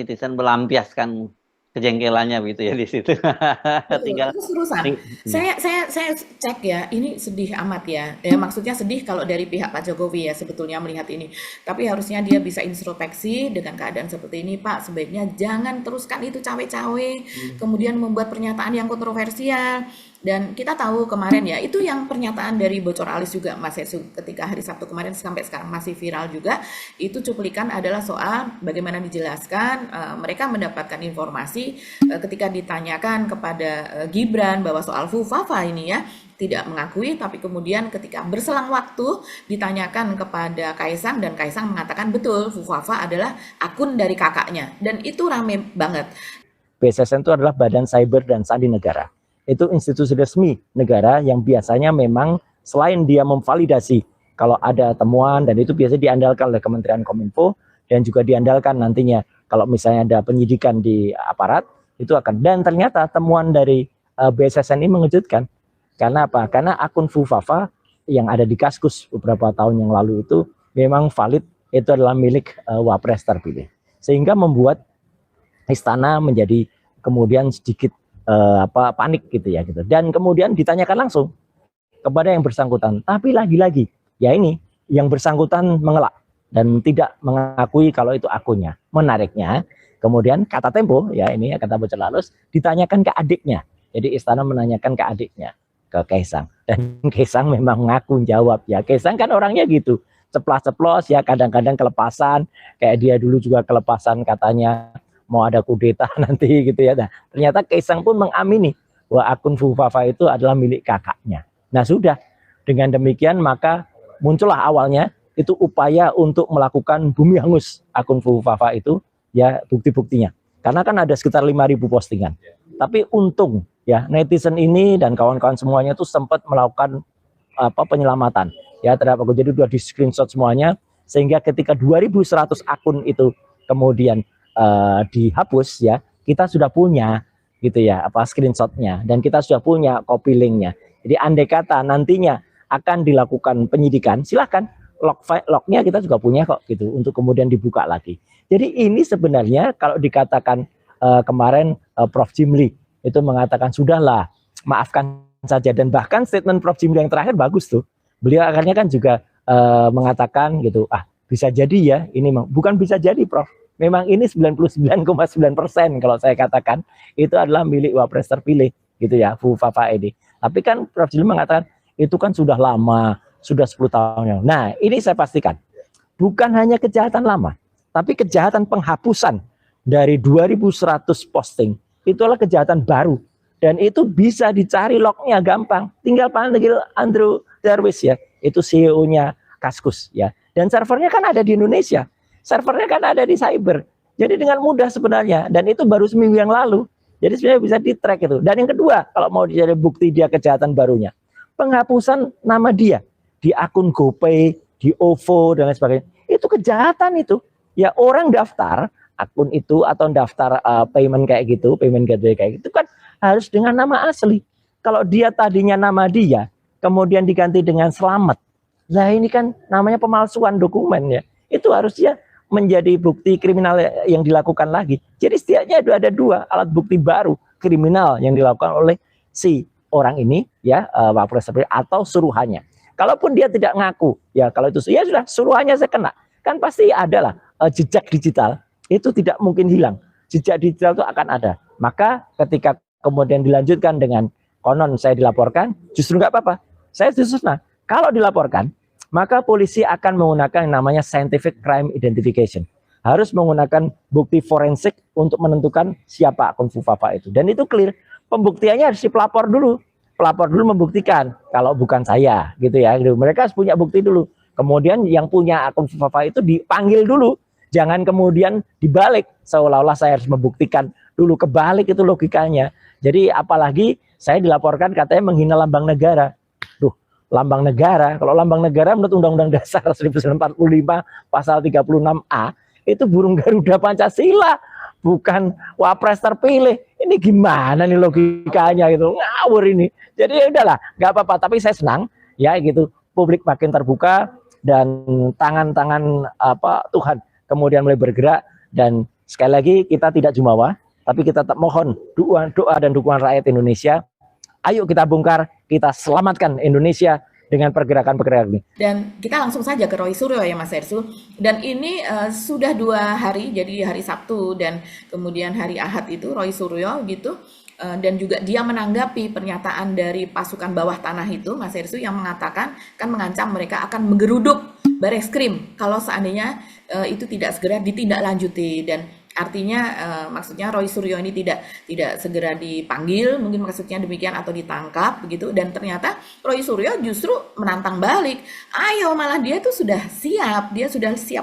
netizen melampiaskan kejengkelannya begitu ya di situ. Tinggal Terus terusan. Saya cek ya, ini sedih amat ya. Ya maksudnya sedih kalau dari pihak Pak Jokowi ya sebetulnya melihat ini. Tapi harusnya dia bisa introspeksi dengan keadaan seperti ini, Pak. Sebaiknya jangan teruskan itu cawe-cawe, kemudian membuat pernyataan yang kontroversial. Dan kita tahu kemarin ya, itu yang pernyataan dari Bocor Alis juga Mas Hesu ketika hari Sabtu kemarin sampai sekarang masih viral juga. Itu cuplikan adalah soal bagaimana dijelaskan mereka mendapatkan informasi ketika ditanyakan kepada Gibran bahwa soal Fufafa ini ya tidak mengakui, tapi kemudian ketika berselang waktu ditanyakan kepada Kaisang dan Kaisang mengatakan betul Fufafa adalah akun dari kakaknya dan itu rame banget. BSSN itu adalah Badan Cyber dan Sandi Negara. Itu institusi resmi negara yang biasanya memang selain dia memvalidasi kalau ada temuan dan itu biasanya diandalkan oleh Kementerian Kominfo dan juga diandalkan nantinya kalau misalnya ada penyidikan di aparat itu akan. Dan ternyata temuan dari BSSN ini mengejutkan. Karena apa? Karena akun Fufafa yang ada di Kaskus beberapa tahun yang lalu itu memang valid, itu adalah milik Wapres terpilih. Sehingga membuat istana menjadi kemudian sedikit panik gitu ya gitu. Dan kemudian ditanyakan langsung kepada yang bersangkutan. Tapi lagi-lagi ya ini yang bersangkutan mengelak dan tidak mengakui kalau itu akunnya. Menariknya kemudian kata Tempo ya ini ya kata Bocor Alis ditanyakan ke adiknya. Jadi istana menanyakan ke adiknya, ke Kaisang. Dan Kaisang memang ngaku jawab ya. Kaisang kan orangnya gitu. Ceplas-ceplos ya kadang-kadang kelepasan. Kayak dia dulu juga kelepasan katanya mau ada kudeta nanti gitu ya. Nah, ternyata Kaisang pun mengamini bahwa akun Fufafa itu adalah milik kakaknya. Nah sudah, dengan demikian maka muncullah awalnya itu upaya untuk melakukan bumi hangus akun Fufafa itu ya bukti-buktinya. Karena kan ada sekitar 5.000 postingan. Tapi untung ya netizen ini dan kawan-kawan semuanya itu sempat melakukan penyelamatan ya terhadap akun. Jadi sudah di screenshot semuanya sehingga ketika 2.100 akun itu kemudian dihapus ya, kita sudah punya gitu ya screenshotnya, dan kita sudah punya copy linknya. Jadi andai kata nantinya akan dilakukan penyidikan, silahkan lognya kita juga punya kok gitu untuk kemudian dibuka lagi. Jadi ini sebenarnya kalau dikatakan kemarin Prof. Jimli itu mengatakan sudahlah maafkan saja, dan bahkan statement Prof. Jimli yang terakhir bagus tuh. Beliau akhirnya kan juga mengatakan gitu, bisa jadi ya ini bukan bisa jadi Prof. Memang ini 99,9% kalau saya katakan itu adalah milik Wapres terpilih gitu ya, Fufafa ini. Tapi kan Prof. Jimli mengatakan itu kan sudah lama, sudah 10 tahun yang. Nah, ini saya pastikan bukan hanya kejahatan lama, tapi kejahatan penghapusan dari 2.100 posting itu adalah kejahatan baru, dan itu bisa dicari lognya gampang. Tinggal panggil Andrew Darwis ya, itu CEO-nya Kaskus ya. Dan servernya kan ada di Indonesia, servernya kan ada di cyber. Jadi dengan mudah sebenarnya, dan itu baru seminggu yang lalu. Jadi sebenarnya bisa di-track itu. Dan yang kedua, kalau mau dicari bukti dia kejahatan barunya, penghapusan nama dia di akun GoPay, di OVO dan lain sebagainya. Itu kejahatan itu. Ya orang daftar akun itu atau daftar payment kayak gitu, payment gateway kayak gitu kan harus dengan nama asli. Kalau dia tadinya nama dia, kemudian diganti dengan Slamet. Nah ini kan namanya pemalsuan dokumen ya. Itu harusnya menjadi bukti kriminal yang dilakukan lagi. Jadi setidaknya ada dua alat bukti baru kriminal yang dilakukan oleh si orang ini ya, Wapres atau suruhannya. Kalaupun dia tidak ngaku, ya kalau itu ya sudah suruhannya saya kena. Kan pasti ada lah jejak digital, itu tidak mungkin hilang. Jejak digital itu akan ada. Maka ketika kemudian dilanjutkan dengan konon saya dilaporkan, justru nggak apa-apa. Saya justru kalau dilaporkan, maka polisi akan menggunakan yang namanya scientific crime identification. Harus menggunakan bukti forensik untuk menentukan siapa akun Fufafa itu. Dan itu clear. Pembuktiannya harus dipelapor dulu. Pelapor dulu membuktikan kalau bukan saya gitu ya. Mereka harus punya bukti dulu. Kemudian yang punya akun Fufafa itu dipanggil dulu. Jangan kemudian dibalik seolah-olah saya harus membuktikan dulu, kebalik itu logikanya. Jadi apalagi saya dilaporkan katanya menghina lambang negara. Lambang negara, kalau lambang negara menurut Undang-Undang Dasar 1945 pasal 36A itu burung Garuda Pancasila, bukan Wapres terpilih. Ini gimana nih logikanya gitu, ngawur ini. Jadi ya udahlah, nggak apa-apa. Tapi saya senang ya gitu, publik makin terbuka dan tangan-tangan Tuhan kemudian mulai bergerak. Dan sekali lagi kita tidak jumawa, tapi kita tetap mohon doa dan dukungan rakyat Indonesia. Ayo kita bongkar, kita selamatkan Indonesia dengan pergerakan-pergerakan ini. Dan kita langsung saja ke Roy Suryo ya Mas Ersu. Dan ini sudah 2 hari, jadi hari Sabtu dan kemudian hari Ahad itu Roy Suryo gitu. Dan juga dia menanggapi pernyataan dari pasukan bawah tanah itu, Mas Ersu, yang mengatakan kan mengancam mereka akan menggeruduk Bareskrim kalau seandainya itu tidak segera ditindaklanjuti. Dan artinya maksudnya Roy Suryo ini tidak segera dipanggil, mungkin maksudnya demikian, atau ditangkap begitu. Dan ternyata Roy Suryo justru menantang balik. Ayo, malah dia tuh sudah siap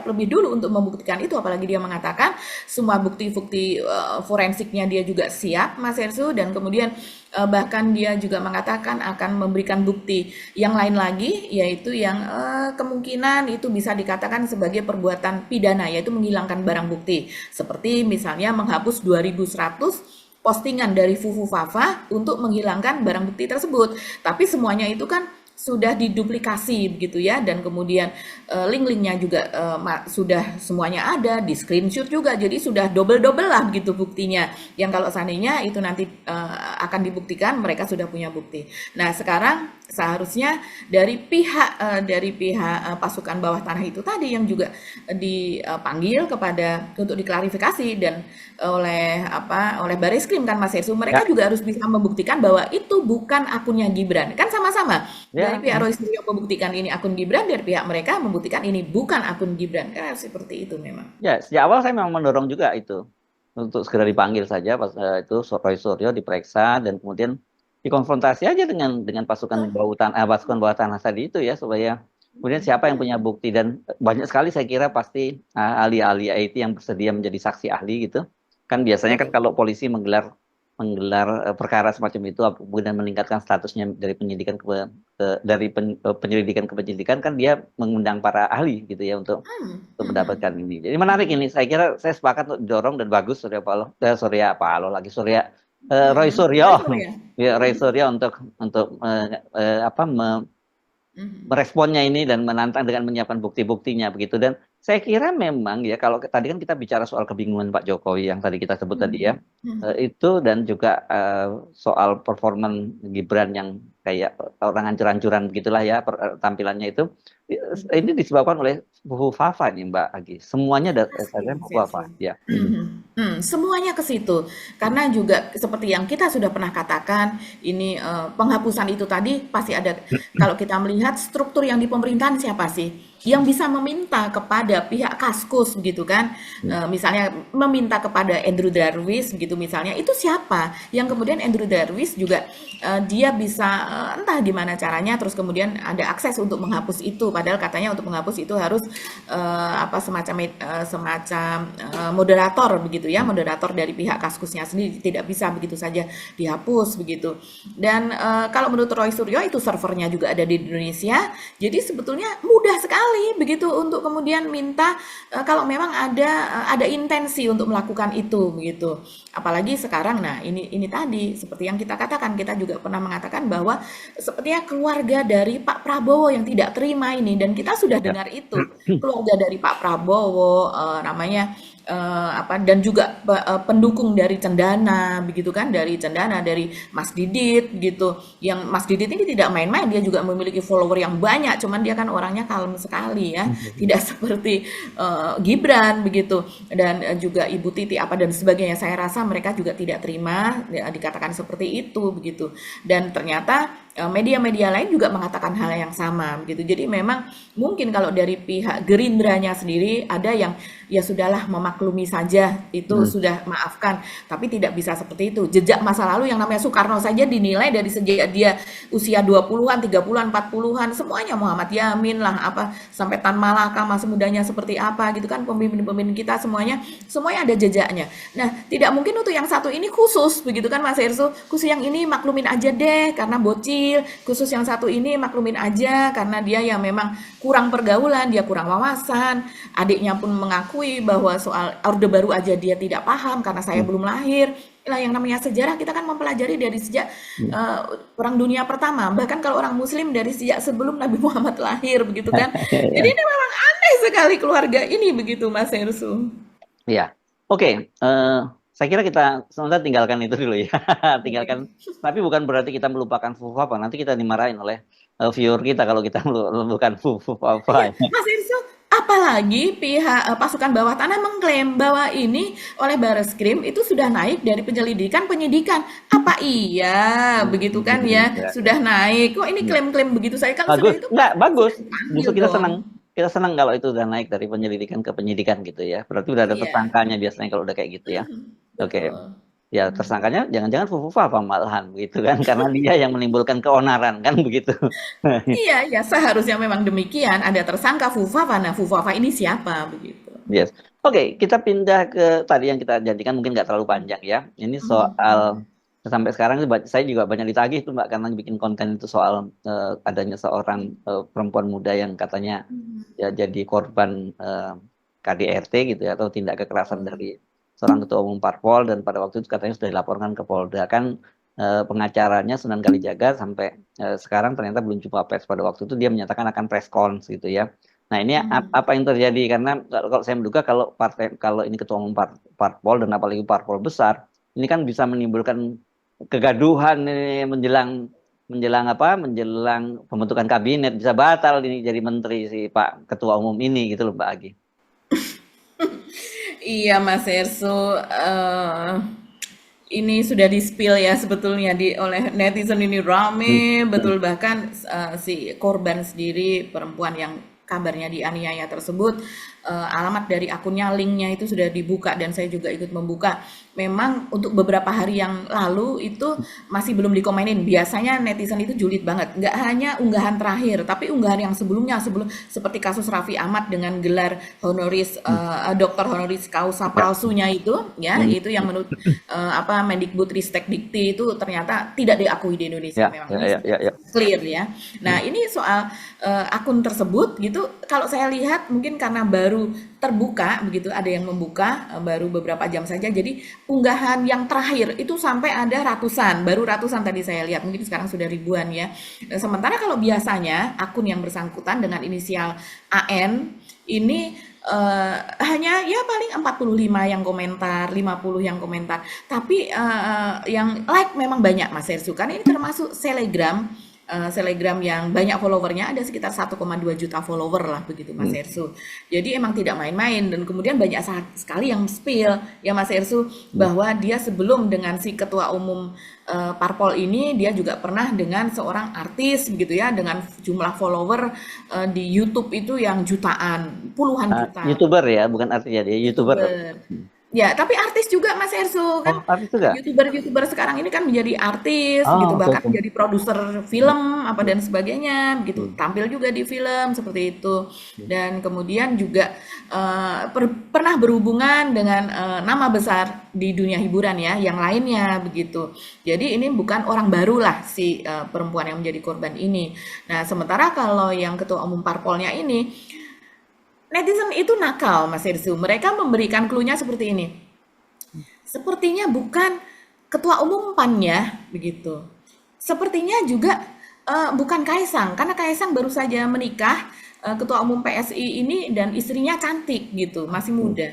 lebih dulu untuk membuktikan itu, apalagi dia mengatakan semua bukti-bukti forensiknya dia juga siap, Mas Ersu. Dan kemudian bahkan dia juga mengatakan akan memberikan bukti yang lain lagi, yaitu yang kemungkinan itu bisa dikatakan sebagai perbuatan pidana, yaitu menghilangkan barang bukti. Seperti misalnya menghapus 2.100 postingan dari Fufafa untuk menghilangkan barang bukti tersebut. Tapi semuanya itu kan sudah diduplikasi begitu ya, dan kemudian link-linknya juga sudah semuanya ada, di screenshot juga, jadi sudah double lah begitu buktinya, yang kalau seandainya itu nanti akan dibuktikan mereka sudah punya bukti. Nah sekarang seharusnya dari pihak pasukan bawah tanah itu tadi yang juga dipanggil untuk diklarifikasi dan oleh Bareskrim kan Mas Ersu, mereka juga harus bisa membuktikan bahwa itu bukan akunnya Gibran, kan sama-sama. Dari pihak Roy Suryo membuktikan ini akun Gibran, dari pihak mereka membuktikan ini bukan akun Gibran, kan seperti itu memang. Ya, sejak awal saya memang mendorong juga itu untuk segera dipanggil saja pas itu Roy Suryo diperiksa dan kemudian dikonfrontasi aja dengan pasukan bawah tanah tadi itu ya, supaya kemudian siapa yang punya bukti. Dan banyak sekali saya kira pasti ahli-ahli IT yang bersedia menjadi saksi ahli gitu. Kan biasanya kan kalau polisi menggelar menggelar perkara semacam itu, kemudian meningkatkan statusnya dari penyidikan penyelidikan ke penyidikan, kan dia mengundang para ahli gitu ya untuk mendapatkan ini. Jadi menarik ini. Saya kira saya sepakat untuk didorong dan bagus Roy Suryo ya, Roy Suryo untuk meresponnya ini dan menantang dengan menyiapkan bukti-buktinya begitu. Dan saya kira memang ya, kalau tadi kan kita bicara soal kebingungan Pak Jokowi yang tadi kita sebut tadi ya, itu dan juga soal performan Gibran yang kayak orang ancur-ancuran begitulah ya tampilannya itu, ini disebabkan oleh Bu Fafa nih Mbak Agi. Semuanya dasarnya Bu Fafa ya. Semuanya ke situ. Karena juga seperti yang kita sudah pernah katakan, ini penghapusan itu tadi pasti ada. Kalau kita melihat struktur yang di pemerintahan, siapa sih yang bisa meminta kepada pihak Kaskus begitu kan, misalnya meminta kepada Andrew Darwis begitu misalnya, itu siapa yang kemudian Andrew Darwis juga dia bisa entah gimana caranya terus kemudian ada akses untuk menghapus itu, padahal katanya untuk menghapus itu harus semacam moderator begitu ya, moderator dari pihak Kaskusnya sendiri, tidak bisa begitu saja dihapus begitu. Dan kalau menurut Roy Suryo itu servernya juga ada di Indonesia, jadi sebetulnya mudah sekali begitu untuk kemudian minta kalau memang ada intensi untuk melakukan itu begitu. Apalagi sekarang, nah ini tadi seperti yang kita katakan, kita juga pernah mengatakan bahwa sepertinya keluarga dari Pak Prabowo yang tidak terima ini, dan kita sudah dengar itu keluarga dari Pak Prabowo namanya dan juga pendukung dari Cendana begitu kan, dari Cendana, dari Mas Didit gitu, yang Mas Didit ini tidak main-main, dia juga memiliki follower yang banyak, cuman dia kan orangnya kalem sekali ya, tidak seperti Gibran begitu, dan juga Ibu Titi dan sebagainya. Saya rasa mereka juga tidak terima dikatakan seperti itu begitu, dan ternyata media-media lain juga mengatakan hal yang sama begitu. Jadi memang mungkin kalau dari pihak Gerindranya sendiri ada yang ya sudahlah memaklumi saja, itu sudah maafkan, tapi tidak bisa seperti itu. Jejak masa lalu yang namanya Soekarno saja dinilai dari sejak dia usia 20-an, 30-an, 40-an, semuanya Muhammad Yamin lah sampai Tan Malaka masa mudanya seperti apa gitu kan, pemimpin-pemimpin kita semuanya ada jejaknya. Nah, tidak mungkin untuk yang satu ini khusus begitu kan Mas Ersu, khusus yang ini maklumin aja deh karena bocil, khusus yang satu ini maklumin aja karena dia yang memang kurang pergaulan, dia kurang wawasan. Adiknya pun mengakui bahwa soal Orde Baru aja dia tidak paham karena saya belum lahir. Lah, yang namanya sejarah kita kan mempelajari dari sejak Perang Dunia Pertama, bahkan kalau orang Muslim dari sejak sebelum Nabi Muhammad lahir begitu kan. Jadi ini memang aneh sekali keluarga ini begitu Mas Ersu. Iya, oke. Saya kira kita sementara tinggalkan itu dulu ya. Tinggalkan. Tapi bukan berarti kita melupakan Fufafa. Nanti kita dimarahin oleh viewer kita kalau kita melupakan Fufafa. Mas Irso, apalagi pihak pasukan bawah tanah mengklaim bahwa ini oleh Bareskrim itu sudah naik dari penyidikan. Apa iya begitu kan ya? Sudah naik. Kok ini klaim-klaim begitu saya kalau bagus. itu Enggak, bagus. Justru kita senang. Kita senang kalau itu udah naik dari penyelidikan ke penyidikan gitu ya. Berarti udah ada tersangkanya biasanya kalau udah kayak gitu ya. Oke. Ya tersangkanya jangan-jangan Fufafa malahan begitu kan, karena dia yang menimbulkan keonaran kan begitu. Iya, ya seharusnya memang demikian. Ada tersangka Fufafa. Nah, Fufafa ini siapa begitu? Yes. Oke, kita pindah ke tadi yang kita janjikan, mungkin nggak terlalu panjang ya. Ini soal sampai sekarang saya juga banyak ditagih tuh Mbak, karena bikin konten itu soal adanya seorang perempuan muda yang katanya ya jadi korban KDRT gitu ya, atau tindak kekerasan dari seorang ketua umum parpol, dan pada waktu itu katanya sudah dilaporkan ke Polda. Kan pengacaranya Sunan Kalijaga sampai sekarang ternyata belum jumpa pers. Pada waktu itu dia menyatakan akan press conference gitu ya. Nah ini apa yang terjadi, karena kalau saya menduga kalau ini ketua umum parpol dan apalagi parpol besar, ini kan bisa menimbulkan kegaduhan ini menjelang pembentukan kabinet, bisa batal ini jadi menteri si Pak Ketua Umum ini gitu loh Mbak Agi. Iya Mas Erso, ini sudah di-spill ya sebetulnya oleh netizen ini rame betul, bahkan si korban sendiri, perempuan yang kabarnya dianiaya tersebut, alamat dari akunnya, linknya itu sudah dibuka dan saya juga ikut membuka. memang untuk beberapa hari yang lalu itu masih belum dikomenin. Biasanya netizen itu julid banget. Nggak hanya unggahan terakhir, tapi unggahan yang sebelumnya, seperti kasus Raffi Ahmad dengan gelar honoris dokter honoris causa palsunya itu, ya, itu yang menurut Mendikbud-Ristek Dikti itu ternyata tidak diakui di Indonesia. Memang ini clear ya. Nah, ini soal akun tersebut gitu. Kalau saya lihat mungkin karena baru terbuka begitu, ada yang membuka baru beberapa jam saja, jadi unggahan yang terakhir itu sampai ada ratusan, baru ratusan tadi saya lihat, mungkin sekarang sudah ribuan ya. Sementara kalau biasanya akun yang bersangkutan dengan inisial AN ini hanya ya paling 45 yang komentar, 50 yang komentar, tapi yang like memang banyak, Mas Hersu, kan ini termasuk Telegram yang banyak followernya, ada sekitar 1,2 juta follower lah begitu, Mas Hersu. Jadi emang tidak main-main, dan kemudian banyak sekali yang spill ya, Mas Hersu, bahwa dia sebelum dengan si ketua umum parpol ini, dia juga pernah dengan seorang artis begitu ya, dengan jumlah follower di YouTube itu yang jutaan, puluhan juta. YouTuber ya, bukan artis ya, dia YouTuber. Ya, tapi artis juga, Mas Hersu, kan artis juga. YouTuber sekarang ini kan menjadi artis gitu, bahkan menjadi produser film apa dan sebagainya begitu, tampil juga di film seperti itu, dan kemudian juga pernah berhubungan dengan nama besar di dunia hiburan ya, yang lainnya begitu. Jadi ini bukan orang baru lah si perempuan yang menjadi korban ini. Nah, sementara kalau yang ketua umum parpolnya ini, netizen itu nakal, Mas Hersu. Mereka memberikan clue-nya seperti ini. Sepertinya bukan ketua umum PAN ya, begitu. Sepertinya juga bukan Kaisang, karena Kaisang baru saja menikah, ketua umum PSI ini, dan istrinya cantik gitu, masih muda.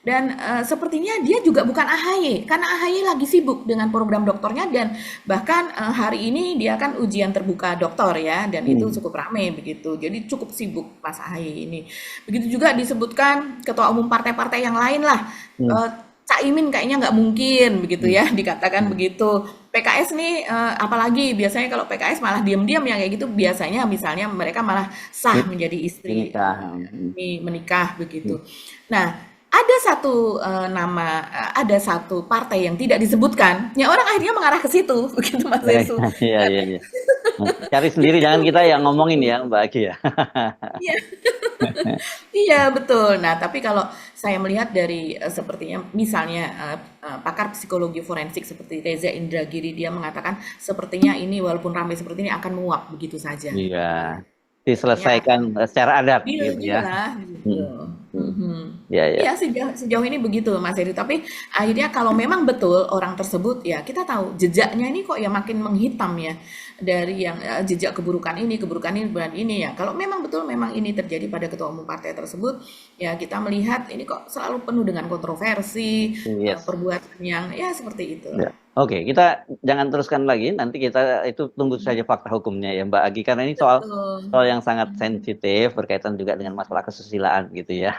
Dan sepertinya dia juga bukan AHY, karena AHY lagi sibuk dengan program doktornya, dan bahkan hari ini dia kan ujian terbuka doktor ya, dan itu cukup ramai begitu. Jadi cukup sibuk Mas AHY ini. Begitu juga disebutkan ketua umum partai-partai yang lain lah. Caimin kayaknya nggak mungkin begitu ya, dikatakan begitu. PKS nih apalagi biasanya kalau PKS malah diam-diam yang kayak gitu, biasanya misalnya mereka malah sah menjadi istri menikah begitu. Nah, ada satu nama, ada satu partai yang tidak disebutkan, ya orang akhirnya mengarah ke situ, begitu Mas Hersu. Iya. Cari sendiri, jangan kita yang ngomongin ya, Mbak Aki ya. Iya. Iya, betul. Nah, tapi kalau saya melihat dari sepertinya misalnya pakar psikologi forensik seperti Reza Indragiri, dia mengatakan sepertinya ini walaupun ramai seperti ini akan menguap begitu saja. Iya. Diselesaikan secara adat gitu ya. Ya, sejauh ini begitu Mas Heri. Tapi akhirnya kalau memang betul orang tersebut, ya kita tahu jejaknya ini kok ya makin menghitam ya, dari yang jejak keburukan ini ya. Kalau memang betul memang ini terjadi pada ketua umum partai tersebut, ya kita melihat ini kok selalu penuh dengan kontroversi, perbuatan yang ya seperti itu. Oke, kita jangan teruskan lagi. Nanti kita itu tunggu saja fakta hukumnya ya, Mbak Agi, karena ini soal yang sangat sensitif berkaitan juga dengan masalah kesusilaan gitu ya.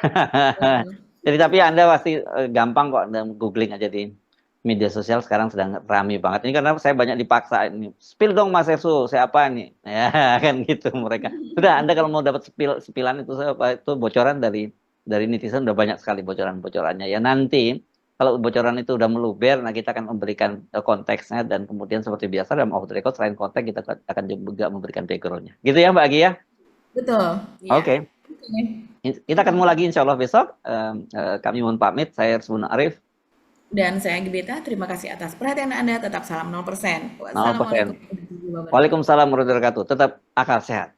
Jadi tapi Anda pasti gampang kok googling aja di media sosial, sekarang sedang ramai banget. Ini karena saya banyak dipaksa ini. Spill dong Mas Hersu, saya apa nih? Ya kan gitu mereka. Sudah, Anda kalau mau dapat spilan itu bocoran dari netizen udah banyak sekali bocorannya. Ya nanti kalau bocoran itu udah meluber, nah kita akan memberikan konteksnya, dan kemudian seperti biasa dalam off the record, selain konteks kita akan juga memberikan background-nya. Gitu ya Mbak Agi ya? Betul. Oke. Kita ketemu lagi insya Allah besok. Kami mohon pamit, saya Hersbun Arif. Dan saya Gebeta, terima kasih atas perhatian Anda, tetap salam 0%. 0%. Waalaikumsalam warahmatullahi wabarakatuh. Tetap akal sehat.